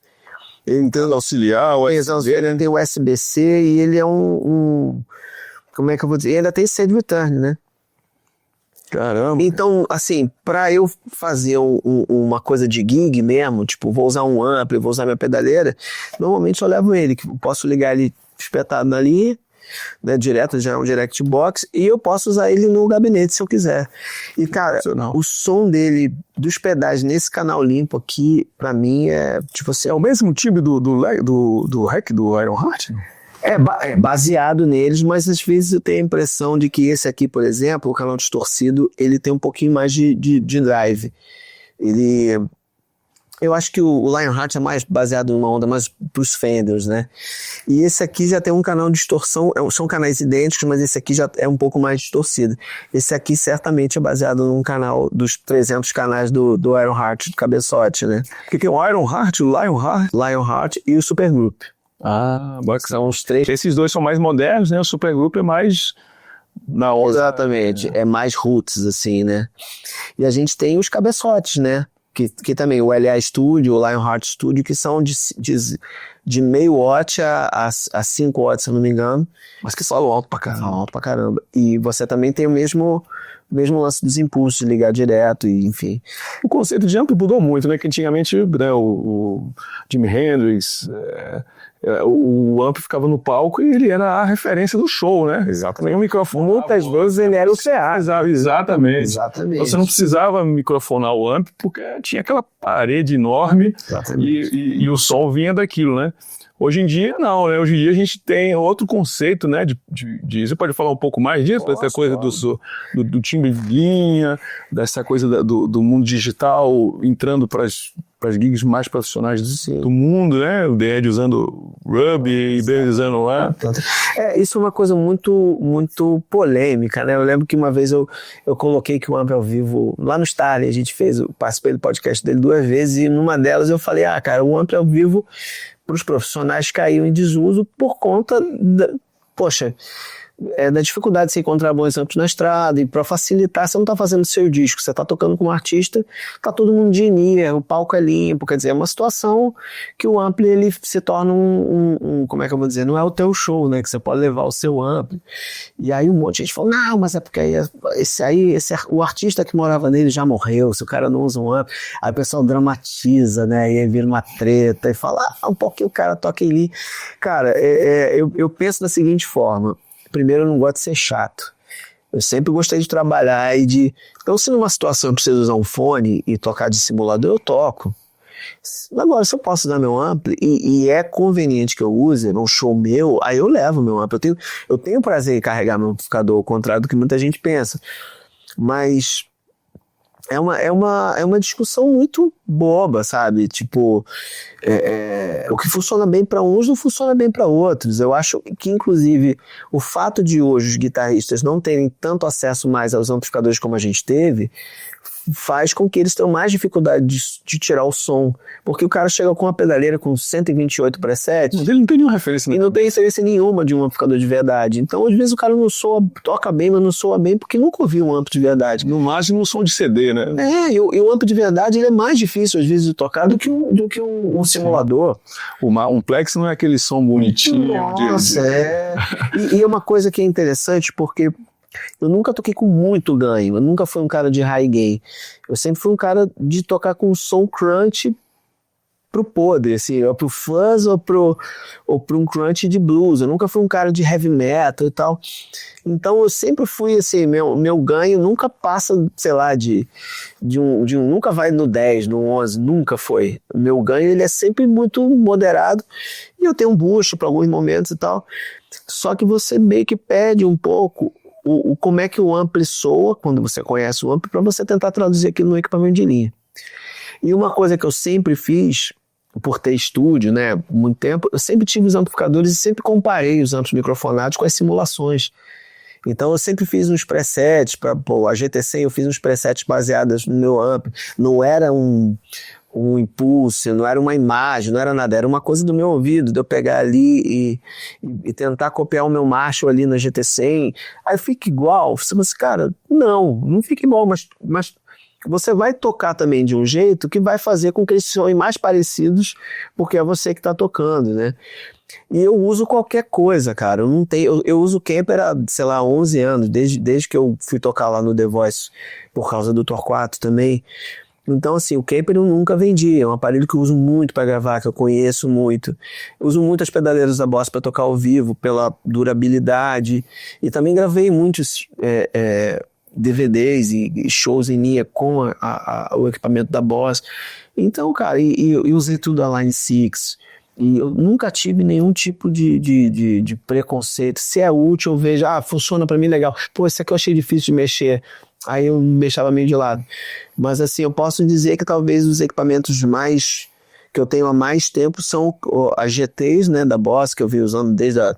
ele tem auxiliar, ele tem USB-C, e ele é como é que eu vou dizer? E ainda tem send return, né? Caramba. Então, assim, pra eu fazer uma coisa de gig mesmo, tipo, vou usar um ampli, vou usar minha pedaleira, normalmente eu levo ele, que eu posso ligar ele espetado na linha, né, direto, já é um direct box, e eu posso usar ele no gabinete se eu quiser. E cara, o som dele, dos pedais nesse canal limpo aqui, pra mim é tipo assim, é o mesmo timbre do Rec do Ironheart? É baseado neles, mas às vezes eu tenho a impressão de que esse aqui, por exemplo, o canal distorcido, ele tem um pouquinho mais de drive. Eu acho que o Lionheart é mais baseado numa onda mais pros Fenders, né? E esse aqui já tem um canal de distorção, são canais idênticos, mas esse aqui já é um pouco mais distorcido. Esse aqui certamente é baseado num canal dos 300 canais do Ironheart, do cabeçote, né? O que é o Ironheart, o Lionheart e o Supergroup. Bacana. São os 3. Esses dois são mais modernos, né? O Supergroup é mais na onda. Exatamente, é mais roots, assim, né? E a gente tem os cabeçotes, né? Que também, o LA Studio, o Lionheart Studio, que são de meio watt a 5 watts, se eu não me engano. Mas que falam alto pra caramba. Falam alto pra caramba. E você também tem o mesmo lance dos impulsos, de ligar direto, e enfim. O conceito de ampli mudou muito, né? Que antigamente, né, o Jimi Hendrix... o ampli ficava no palco e ele era a referência do show, né? Exatamente. O microfone, muitas vezes ele era o CA. Exatamente. Você não precisava microfonar o ampli porque tinha aquela parede enorme e o som vinha daquilo, né? Hoje em dia, não, né? Hoje em dia a gente tem outro conceito, né? Você pode falar um pouco mais disso? Essa coisa do timbre de linha, dessa coisa do mundo digital entrando para as gigs mais profissionais do mundo, né? O The Edge usando Ruby e Ben usando lá. Isso é uma coisa muito, muito polêmica, né? Eu lembro que uma vez eu coloquei que o ampli ao vivo, lá no Starling, a gente participei do podcast dele 2 vezes, e numa delas eu falei, cara, o ampli ao vivo para os profissionais caiu em desuso por conta da dificuldade de se encontrar bons amplos na estrada, e para facilitar, você não está fazendo seu disco, você está tocando com um artista, está todo mundo de linha, o palco é limpo, quer dizer, é uma situação que o ampli ele se torna como é que eu vou dizer, não é o teu show, né, que você pode levar o seu ampli, e aí um monte de gente falou, não, mas é porque o artista que morava nele já morreu, se o cara não usa um ampli, aí o pessoal dramatiza, né, e aí vira uma treta, e fala, um pouquinho o cara toca ali, cara, eu penso da seguinte forma: primeiro, eu não gosto de ser chato. Eu sempre gostei de trabalhar Então, se numa situação eu preciso usar um fone e tocar de simulador, eu toco. Agora, se eu posso usar meu ampli e é conveniente que eu use, é um show meu, aí eu levo meu ampli. Eu tenho prazer em carregar meu amplificador, ao contrário do que muita gente pensa. Mas é uma discussão muito boba, sabe? Tipo, o que funciona bem para uns não funciona bem para outros. Eu acho que, inclusive, o fato de hoje os guitarristas não terem tanto acesso mais aos amplificadores como a gente teve, faz com que eles tenham mais dificuldade de tirar o som, porque o cara chega com uma pedaleira com 128 presets, ele não tem nenhuma referência, né? E não tem referência nenhuma de um amplificador de verdade. Então, às vezes o cara toca bem, mas não soa bem porque nunca ouviu um ampli de verdade. No máximo um som de CD, né? E o ampli de verdade ele é mais difícil às vezes de tocar do que um simulador. Um Plex não é aquele som bonitinho. Nossa, E é uma coisa que é interessante, porque eu nunca toquei com muito ganho, eu nunca fui um cara de high gain, eu sempre fui um cara de tocar com som crunch pro podre, assim, ou pro fuzz ou pro um crunch de blues. Eu nunca fui um cara de heavy metal e tal. Então eu sempre fui assim, meu ganho nunca passa, sei lá, nunca vai no 10, no 11, nunca foi. O meu ganho ele é sempre muito moderado e eu tenho um boost para alguns momentos e tal. Só que você meio que perde um pouco como é que o ampli soa quando você conhece o ampli para você tentar traduzir aquilo no equipamento de linha. E uma coisa que eu sempre fiz, por ter estúdio, né, por muito tempo, eu sempre tive os amplificadores e sempre comparei os amplos microfonados com as simulações. Então eu sempre fiz uns presets, para a GT100 eu fiz uns presets baseados no meu ampli, não era um impulso, não era uma imagem, não era nada, era uma coisa do meu ouvido, de eu pegar ali e tentar copiar o meu Marshall ali na GT100, aí fica igual, você fala assim, cara, não fica igual, mas você vai tocar também de um jeito que vai fazer com que eles sejam mais parecidos, porque é você que está tocando, né? E eu uso qualquer coisa, cara. Eu uso Kemper há, sei lá, 11 anos, desde que eu fui tocar lá no The Voice, por causa do Torquato também. Então, assim, o Kemper eu nunca vendi. É um aparelho que eu uso muito para gravar, que eu conheço muito. Eu uso muito as pedaleiras da Boss para tocar ao vivo, pela durabilidade. E também gravei muitos DVDs e shows em linha com o equipamento da Boss. Então, cara, e usei tudo da Line 6. E eu nunca tive nenhum tipo de preconceito. Se é útil, eu vejo, funciona pra mim, legal. Pô, esse aqui eu achei difícil de mexer. Aí eu me deixava meio de lado. Mas assim, eu posso dizer que talvez os equipamentos que eu tenho há mais tempo são as GTs, né, da Boss, que eu venho usando desde a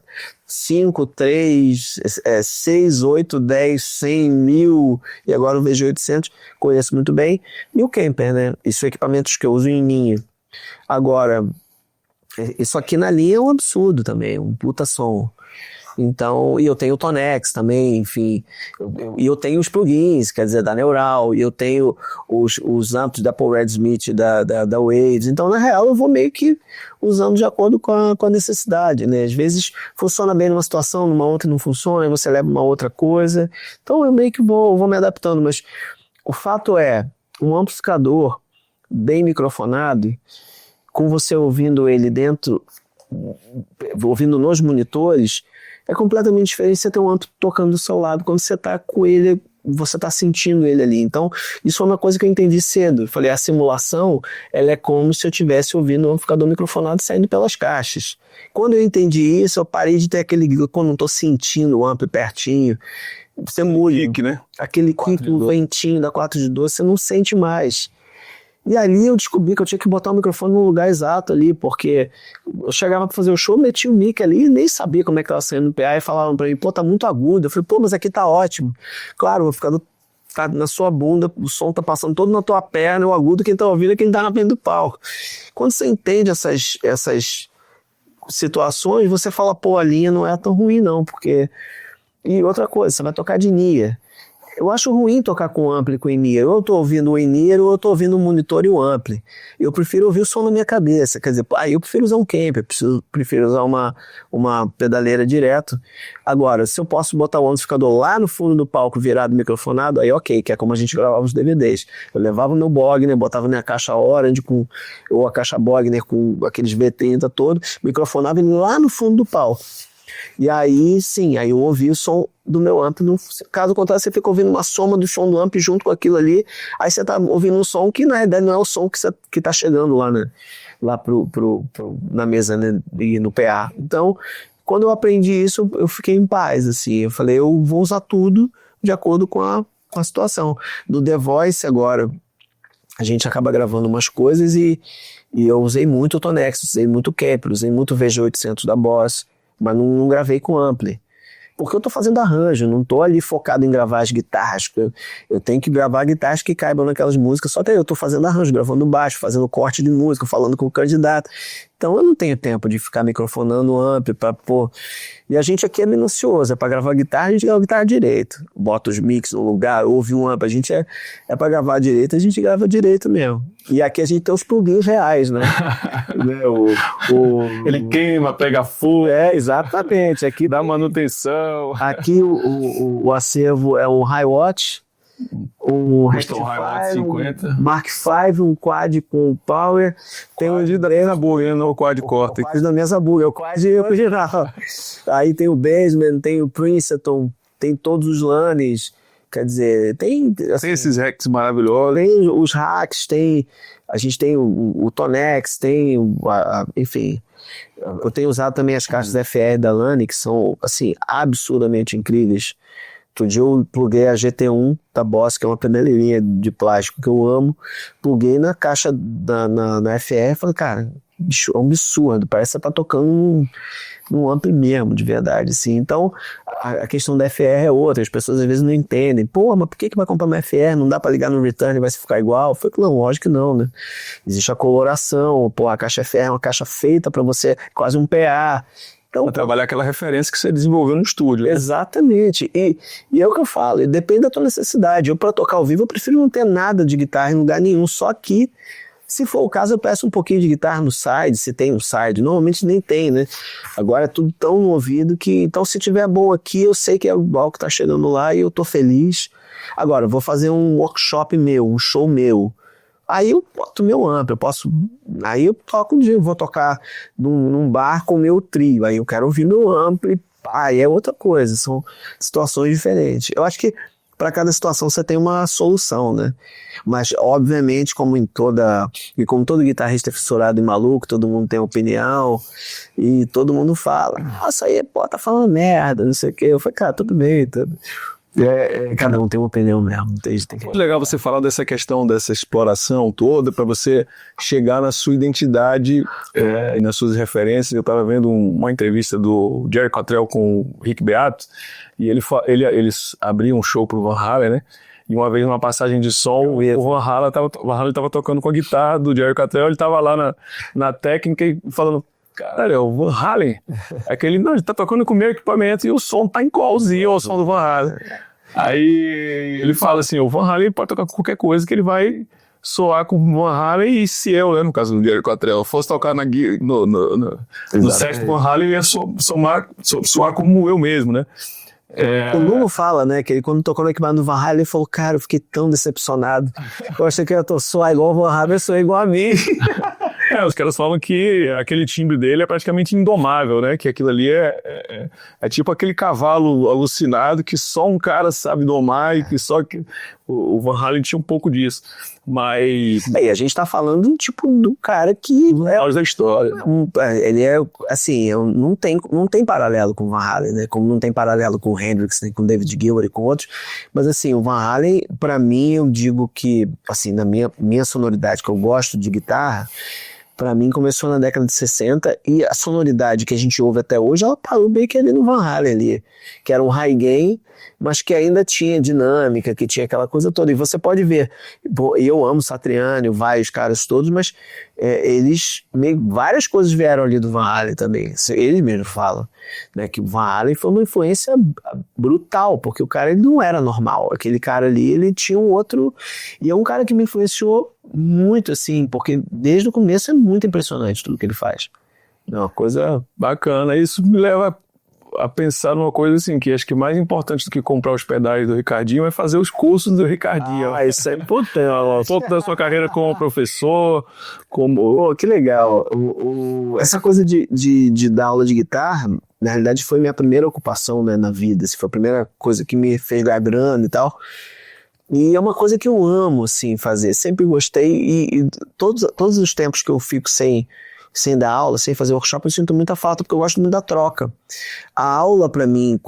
5, 3, 6, 8, 10, 100, 1000 e agora o VG800, conheço muito bem. E o Kemper, né? Isso são equipamentos que eu uso em linha. Agora, isso aqui na linha é um absurdo também, um puta som. Então, e eu tenho o Tonex também, enfim, e eu tenho os plugins, quer dizer, da Neural, e eu tenho os amplos da Paul Red Smith, da Waves. Então, na real, eu vou meio que usando de acordo com a necessidade, né? Às vezes funciona bem numa situação, numa outra não funciona, aí você leva uma outra coisa. Então, eu meio que vou me adaptando, mas o fato é, um amplificador bem microfonado, com você ouvindo ele dentro, ouvindo nos monitores, é completamente diferente você ter um amplo tocando do seu lado quando você está com ele, você está sentindo ele ali. Então, isso é uma coisa que eu entendi cedo. Eu falei, a simulação, ela é como se eu estivesse ouvindo um amplificador microfonado saindo pelas caixas. Quando eu entendi isso, eu parei de ter aquele, quando não estou sentindo o amplo pertinho, você muda. Kick, né? Aquele kick ventinho da 4 de 12, você não sente mais. E ali eu descobri que eu tinha que botar o microfone no lugar exato ali, porque eu chegava pra fazer o show, metia o mic ali e nem sabia como é que tava saindo no PA e falavam pra mim, pô, tá muito agudo. Eu falei, pô, mas aqui tá ótimo. Claro, o amplificador tá na sua bunda, o som tá passando todo na tua perna, o agudo quem tá ouvindo é quem tá na frente do palco. Quando você entende essas situações, você fala, pô, a linha não é tão ruim não, porque... E outra coisa, você vai tocar de NIA. Eu acho ruim tocar com ampli com in-ear. Ou eu tô ouvindo o in-ear ou eu tô ouvindo o monitor e o ampli. Eu prefiro ouvir o som na minha cabeça. Quer dizer, eu prefiro usar um Kemper, prefiro usar uma pedaleira direto. Agora, se eu posso botar o amplificador lá no fundo do palco virado microfonado, aí ok, que é como a gente gravava os DVDs. Eu levava o meu Bogner, botava na caixa Orange ou a caixa Bogner com aqueles V30 todo, microfonava ele lá no fundo do palco. E aí, sim, aí eu ouvi o som do meu amp. Caso contrário, você fica ouvindo uma soma do som do amp junto com aquilo ali. Aí você tá ouvindo um som que, na verdade, não é o som que tá chegando lá, né? Lá na mesa, né? E no PA. Então, quando eu aprendi isso, eu fiquei em paz, assim. Eu falei, eu vou usar tudo de acordo com a situação. No The Voice, agora, a gente acaba gravando umas coisas e eu usei muito o Tonex, usei muito o Kemper, usei muito o VG800 da Boss, mas não gravei com ampli. Porque eu tô fazendo arranjo, não tô ali focado em gravar as guitarras. Eu tenho que gravar guitarras que caibam naquelas músicas, só que eu tô fazendo arranjo, gravando baixo, fazendo corte de música, falando com o candidato. Então eu não tenho tempo de ficar microfonando o ampli pra pôr. E a gente aqui é minucioso, é pra gravar guitarra, a gente grava guitarra direito. Bota os mix no lugar, ouve um ampli. A gente é pra gravar direito, a gente grava direito mesmo. E aqui a gente tem os plugins reais, né? Ele queima, pega fogo. Exatamente. Aqui dá manutenção. Aqui o acervo é um Hiwatt, um Bristol Highlight 50. um Mark V, um quad com power. Tem o Quad da mesa bug, não o quad Cortex. O quad da mesa bug, é o quad original. Aí tem o Baseman, tem o Princeton, tem todos os LANs. Quer dizer, tem... Assim, tem esses hacks maravilhosos. Tem os hacks, a gente tem o Tonex, tem enfim... Eu tenho usado também as caixas FR da LAN, que são, assim, absurdamente incríveis. Outro dia eu pluguei a GT1 da Boss, que é uma paneleirinha de plástico que eu amo. Pluguei na caixa na FR e falei, cara, bicho, é um absurdo. Parece que você tá tocando num ampli mesmo, de verdade, assim. Então, a questão da FR é outra. As pessoas às vezes não entendem. Pô, mas por que vai comprar uma FR? Não dá pra ligar no return e vai ficar igual? Eu falei, não, lógico que não, né? Existe a coloração. Pô, a caixa FR é uma caixa feita pra você, quase um PA. Então, para trabalhar aquela referência que você desenvolveu no estúdio. Exatamente. E é o que eu falo, depende da tua necessidade. Eu, para tocar ao vivo, eu prefiro não ter nada de guitarra em lugar nenhum, só que, se for o caso, eu peço um pouquinho de guitarra no side, se tem um side. Normalmente nem tem, né? Agora é tudo tão no ouvido que... Então, se tiver bom aqui, eu sei que é o que tá chegando lá e eu tô feliz. Agora, eu vou fazer um workshop meu, um show meu. Aí eu boto meu amplo, aí eu toco um dia, vou tocar num bar com o meu trio, aí eu quero ouvir meu amplo, aí é outra coisa, são situações diferentes. Eu acho que para cada situação você tem uma solução, né? Mas, obviamente, como todo guitarrista é fissurado e maluco, todo mundo tem opinião, e todo mundo fala, nossa, aí, pô, tá falando merda, não sei o quê. Eu falei, cara, tudo bem, cada um tem uma opinião mesmo. Muito legal você falar dessa questão, dessa exploração toda, para você chegar na sua identidade e nas suas referências. Eu estava vendo uma entrevista do Jerry Cottrell com o Rick Beato, e eles abriam um show pro Van Halen, né? E uma vez, numa passagem de som, o Van Halen estava tocando com a guitarra do Jerry Cottrell, ele estava lá na técnica e falando, cara, é o Van Halen. Aquele, não, ele tá tocando com o meu equipamento e o som tá igualzinho ao som do Van Halen. Aí ele fala assim, o Van Halen pode tocar com qualquer coisa que ele vai soar com o Van Halen, e se eu, né, no caso do Jerry Cottrell, fosse tocar no set do Van Halen, ia soar como eu mesmo, né? O Nuno fala, né, que ele quando tocou no equipamento do Van Halen, ele falou, cara, eu fiquei tão decepcionado. Eu achei que eu ia soar igual o Van Halen, eu sou igual a mim. Os caras falam que aquele timbre dele é praticamente indomável, né? Que aquilo ali é tipo aquele cavalo alucinado que só um cara sabe domar, e que só que o Van Halen tinha um pouco disso. Mas... E a gente tá falando, tipo, do cara que... da história. Ele é, assim, não tem paralelo com o Van Halen, né? Como não tem paralelo com o Hendrix, nem com o David Gilmour e com outros. Mas, assim, o Van Halen, pra mim, eu digo que, assim, na minha sonoridade, que eu gosto de guitarra, pra mim começou na década de 60, e a sonoridade que a gente ouve até hoje, ela parou bem que ali no Van Halen ali, que era um high gain, mas que ainda tinha dinâmica, que tinha aquela coisa toda. E você pode ver, eu amo Satriani, vários caras todos, mas várias coisas vieram ali do Van Halen também. Ele mesmo fala, né, que o Van Halen foi uma influência brutal, porque o cara ele não era normal. Aquele cara ali, ele tinha um outro... E é um cara que me influenciou muito, assim, porque desde o começo é muito impressionante tudo que ele faz. É uma coisa bacana. Isso me leva a pensar numa coisa assim, que acho que mais importante do que comprar os pedais do Ricardinho é fazer os cursos do Ricardinho. Isso é importante. Um pouco da sua carreira como professor, que legal. Essa coisa de dar aula de guitarra, na realidade foi minha primeira ocupação, né, na vida. Foi a primeira coisa que me fez ganhar grana e tal. E é uma coisa que eu amo, assim, fazer. Sempre gostei, e todos os tempos que eu fico sem dar aula, sem fazer workshop, eu sinto muita falta, porque eu gosto muito da troca. A aula, para mim,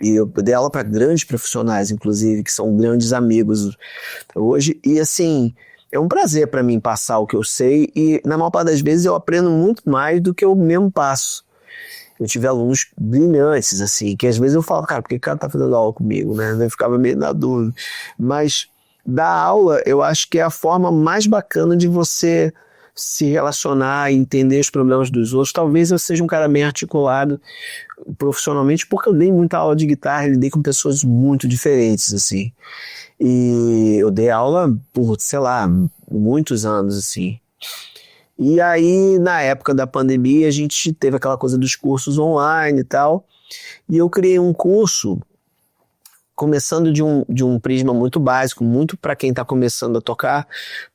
eu dei aula para grandes profissionais, inclusive, que são grandes amigos hoje, e assim, é um prazer para mim passar o que eu sei, e na maior parte das vezes eu aprendo muito mais do que eu mesmo passo. Eu tive alunos brilhantes, assim, que às vezes eu falo, cara, por que o cara tá fazendo aula comigo, né? Eu ficava meio na dúvida. Mas dar aula, eu acho que é a forma mais bacana de você se relacionar e entender os problemas dos outros. Talvez eu seja um cara bem articulado profissionalmente, porque eu dei muita aula de guitarra, lidei com pessoas muito diferentes, assim. E eu dei aula por, sei lá, muitos anos, assim. E aí, na época da pandemia, a gente teve aquela coisa dos cursos online e tal, e eu criei um curso começando de um prisma muito básico, muito para quem está começando a tocar,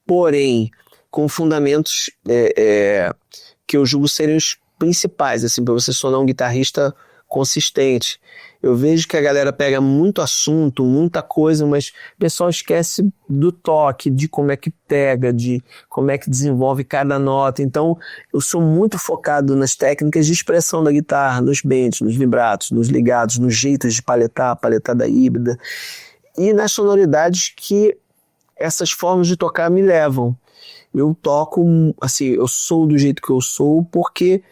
porém com fundamentos que eu julgo serem os principais, assim, para você sonar um guitarrista consistente. Eu vejo que a galera pega muito assunto, muita coisa, mas o pessoal esquece do toque, de como é que pega, de como é que desenvolve cada nota. Então, eu sou muito focado nas técnicas de expressão da guitarra, nos bends, nos vibratos, nos ligados, nos jeitos de paletar, paletada híbrida, e nas sonoridades que essas formas de tocar me levam. Eu toco, assim, eu sou do jeito que eu sou porque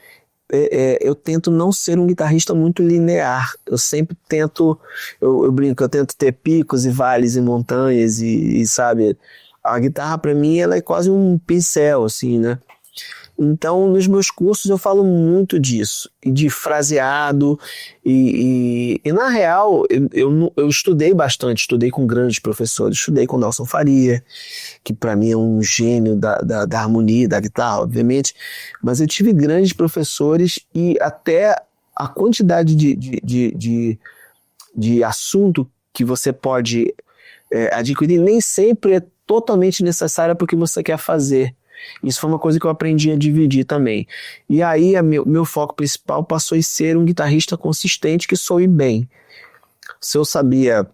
eu tento não ser um guitarrista muito linear. Eu sempre tento, eu brinco, eu tento ter picos e vales e montanhas e sabe, a guitarra para mim ela é quase um pincel, assim, né? Então, nos meus cursos eu falo muito disso, de fraseado, e na real, eu estudei bastante, estudei com grandes professores, estudei com Nelson Faria, que para mim é um gênio da harmonia, da guitarra, obviamente, mas eu tive grandes professores e até a quantidade de assunto que você pode adquirir nem sempre é totalmente necessária para o que você quer fazer. Isso foi uma coisa que eu aprendi a dividir também. E aí, meu foco principal passou a ser um guitarrista consistente que soe bem. Se eu sabia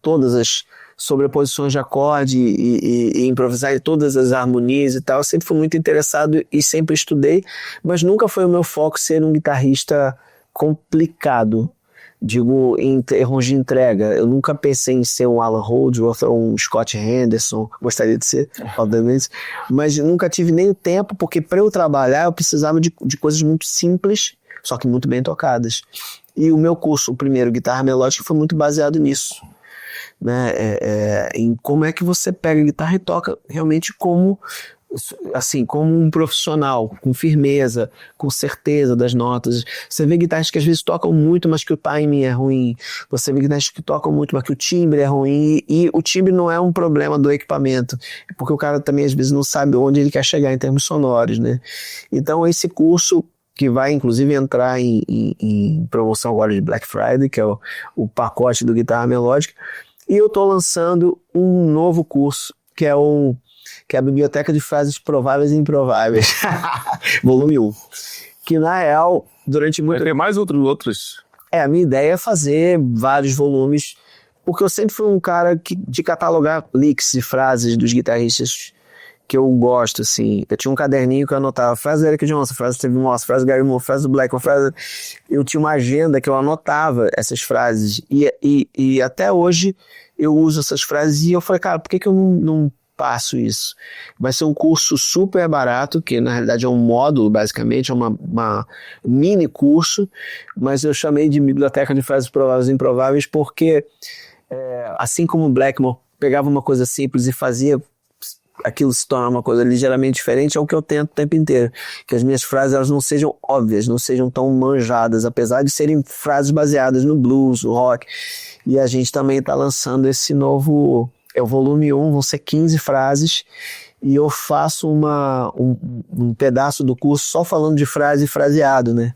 todas as sobreposições de acorde e improvisar em todas as harmonias e tal, eu sempre fui muito interessado e sempre estudei, mas nunca foi o meu foco ser um guitarrista complicado. Digo, em termos de entrega, eu nunca pensei em ser um Alan Holdsworth ou um Scott Henderson, gostaria de ser, obviamente, mas nunca tive nem o tempo, porque para eu trabalhar eu precisava de coisas muito simples, só que muito bem tocadas. E o meu curso, o primeiro, Guitarra Melódica, foi muito baseado nisso, né? Em como é que você pega a guitarra e toca realmente como um profissional, com firmeza, com certeza das notas. Você vê guitarristas que às vezes tocam muito, mas que o timing é ruim. Você vê guitarristas que tocam muito, mas que o timbre é ruim. E o timbre não é um problema do equipamento, porque o cara também às vezes não sabe onde ele quer chegar em termos sonoros, né? Então esse curso, que vai inclusive entrar em promoção agora de Black Friday, que é o pacote do Guitarra Melódica, e eu estou lançando um novo curso, que é a Biblioteca de Frases Prováveis e Improváveis, volume 1. Que, na real, durante muito... Vai ter mais outros? A minha ideia é fazer vários volumes, porque eu sempre fui um cara de catalogar licks e frases dos guitarristas que eu gosto, assim. Eu tinha um caderninho que eu anotava frase do Eric Johnson, frase do Steve Moss, frase do Gary Moore, frase do Blackmore, frase... Eu tinha uma agenda que eu anotava essas frases, e até hoje eu uso essas frases, e eu falei, cara, por que eu não passo isso? Vai ser um curso super barato, que na realidade é um módulo, basicamente, é uma mini curso, mas eu chamei de Biblioteca de Frases Prováveis e Improváveis porque, assim como o Blackmore pegava uma coisa simples e fazia aquilo se tornar uma coisa ligeiramente diferente, é o que eu tento o tempo inteiro, que as minhas frases elas não sejam óbvias, não sejam tão manjadas, apesar de serem frases baseadas no blues, no rock, e a gente também está lançando esse novo... É o volume 1, vão ser 15 frases, e eu faço um pedaço do curso só falando de frase e fraseado, né?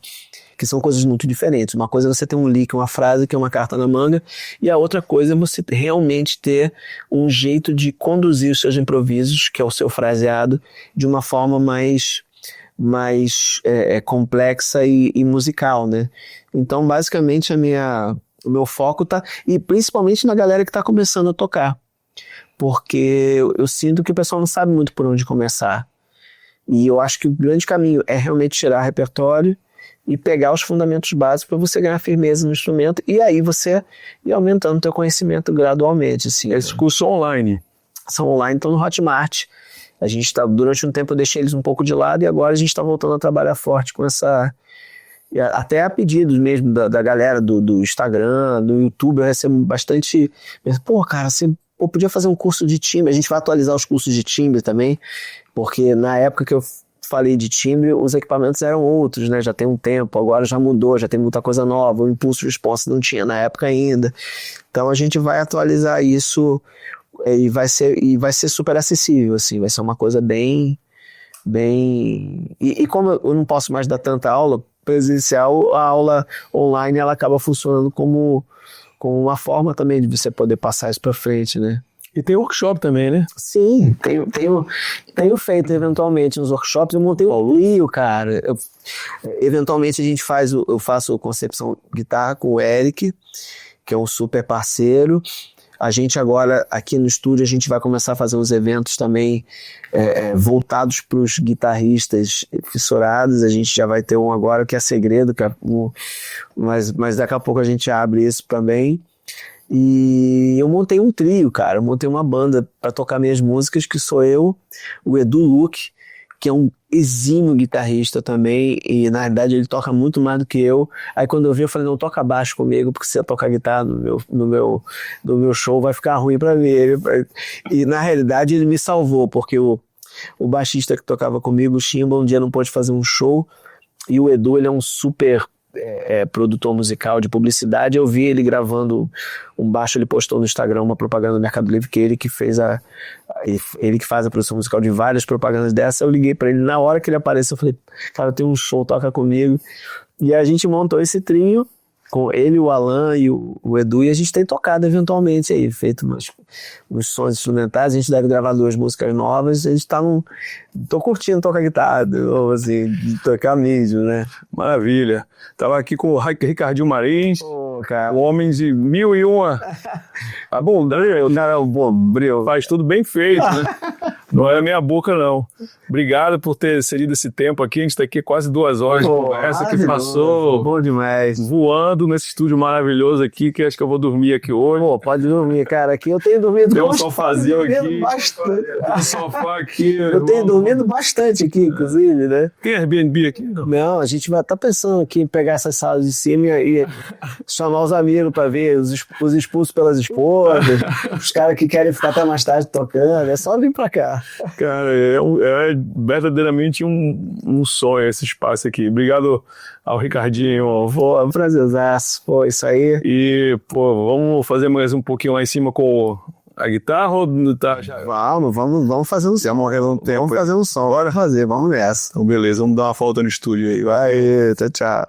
Que são coisas muito diferentes. Uma coisa é você ter um lick, uma frase, que é uma carta na manga, e a outra coisa é você realmente ter um jeito de conduzir os seus improvisos, que é o seu fraseado, de uma forma mais complexa e musical, né? Então, basicamente, o meu foco tá... E principalmente na galera que está começando a tocar. Porque eu sinto que o pessoal não sabe muito por onde começar. E eu acho que o grande caminho é realmente tirar repertório e pegar os fundamentos básicos para você ganhar firmeza no instrumento, e aí você ir aumentando o teu conhecimento gradualmente. Assim, esses cursos online? São online, estão no Hotmart. A gente durante um tempo eu deixei eles um pouco de lado, e agora a gente está voltando a trabalhar forte com essa... Até a pedidos mesmo da galera do Instagram, do YouTube, eu recebo bastante... Pô, cara, você podia fazer um curso de timbre. A gente vai atualizar os cursos de timbre também, porque na época que eu falei de timbre, os equipamentos eram outros, né? Já tem um tempo, agora já mudou, já tem muita coisa nova, o impulso response não tinha na época ainda. Então a gente vai atualizar isso e vai ser super acessível, assim, vai ser uma coisa bem... E como eu não posso mais dar tanta aula presencial, a aula online ela acaba funcionando como como uma forma também de você poder passar isso para frente, né? E tem workshop também, né? Sim, tenho feito eventualmente uns workshops. Eu montei o Rio, cara. Eventualmente eu faço concepção guitarra com o Eric, que é um super parceiro. A gente agora, aqui no estúdio, a gente vai começar a fazer uns eventos também voltados para os guitarristas fissurados. A gente já vai ter um agora que é segredo, mas daqui a pouco a gente abre isso também. E eu montei um trio, cara. Eu montei uma banda para tocar minhas músicas, que sou eu, o Edu Luke, que é um exímio guitarrista também, e na realidade ele toca muito mais do que eu. Aí quando eu vi, eu falei, não, toca baixo comigo, porque se eu tocar guitarra no meu show vai ficar ruim pra mim. E na realidade ele me salvou, porque o baixista que tocava comigo, o Chimba, um dia não pôde fazer um show, e o Edu, ele é um super produtor musical de publicidade. Eu vi ele gravando um baixo, ele postou no Instagram uma propaganda do Mercado Livre, que ele que fez ele que faz a produção musical de várias propagandas dessa. Eu liguei pra ele, na hora que ele apareceu, eu falei, cara, eu tenho um show, toca comigo. E a gente montou esse trio com ele, o Alan e o Edu, e a gente tem tocado eventualmente aí, feito uns sons instrumentais. A gente deve gravar 2 músicas novas. A gente tô curtindo tocar guitarra, ou assim, de tocar mesmo, né? Maravilha. Tava aqui com o Ricardinho Marins, cara. o homem de 1001 Bombril. Faz tudo bem feito, né? Não é a minha boca, não. Obrigado por ter cedido esse tempo aqui. A gente tá aqui quase 2 horas de conversa que passou bom demais. voando nesse estúdio maravilhoso aqui, que acho que eu vou dormir aqui hoje. Pô, pode dormir, cara. Aqui eu tenho dormido Tem um sofazinho aqui. Bastante. Tem um sofá aqui. Eu tenho dormido bastante aqui, inclusive, né? Tem Airbnb aqui? Não, a gente vai estar pensando aqui em pegar essas salas de cima e chamar os amigos para ver os expulsos pelas esposas, os caras que querem ficar até mais tarde tocando. É só vir para cá. Cara, é verdadeiramente um sonho esse espaço aqui. Obrigado ao Ricardinho. Pô, é um prazerzaço. Pô, isso aí. E, pô, vamos fazer mais um pouquinho lá em cima com a guitarra ou tá já? Vamos fazer um som. Vamos fazer um som. Bora fazer, vamos nessa. Então, beleza, vamos dar uma volta no estúdio aí. Vai, tchau, tchau.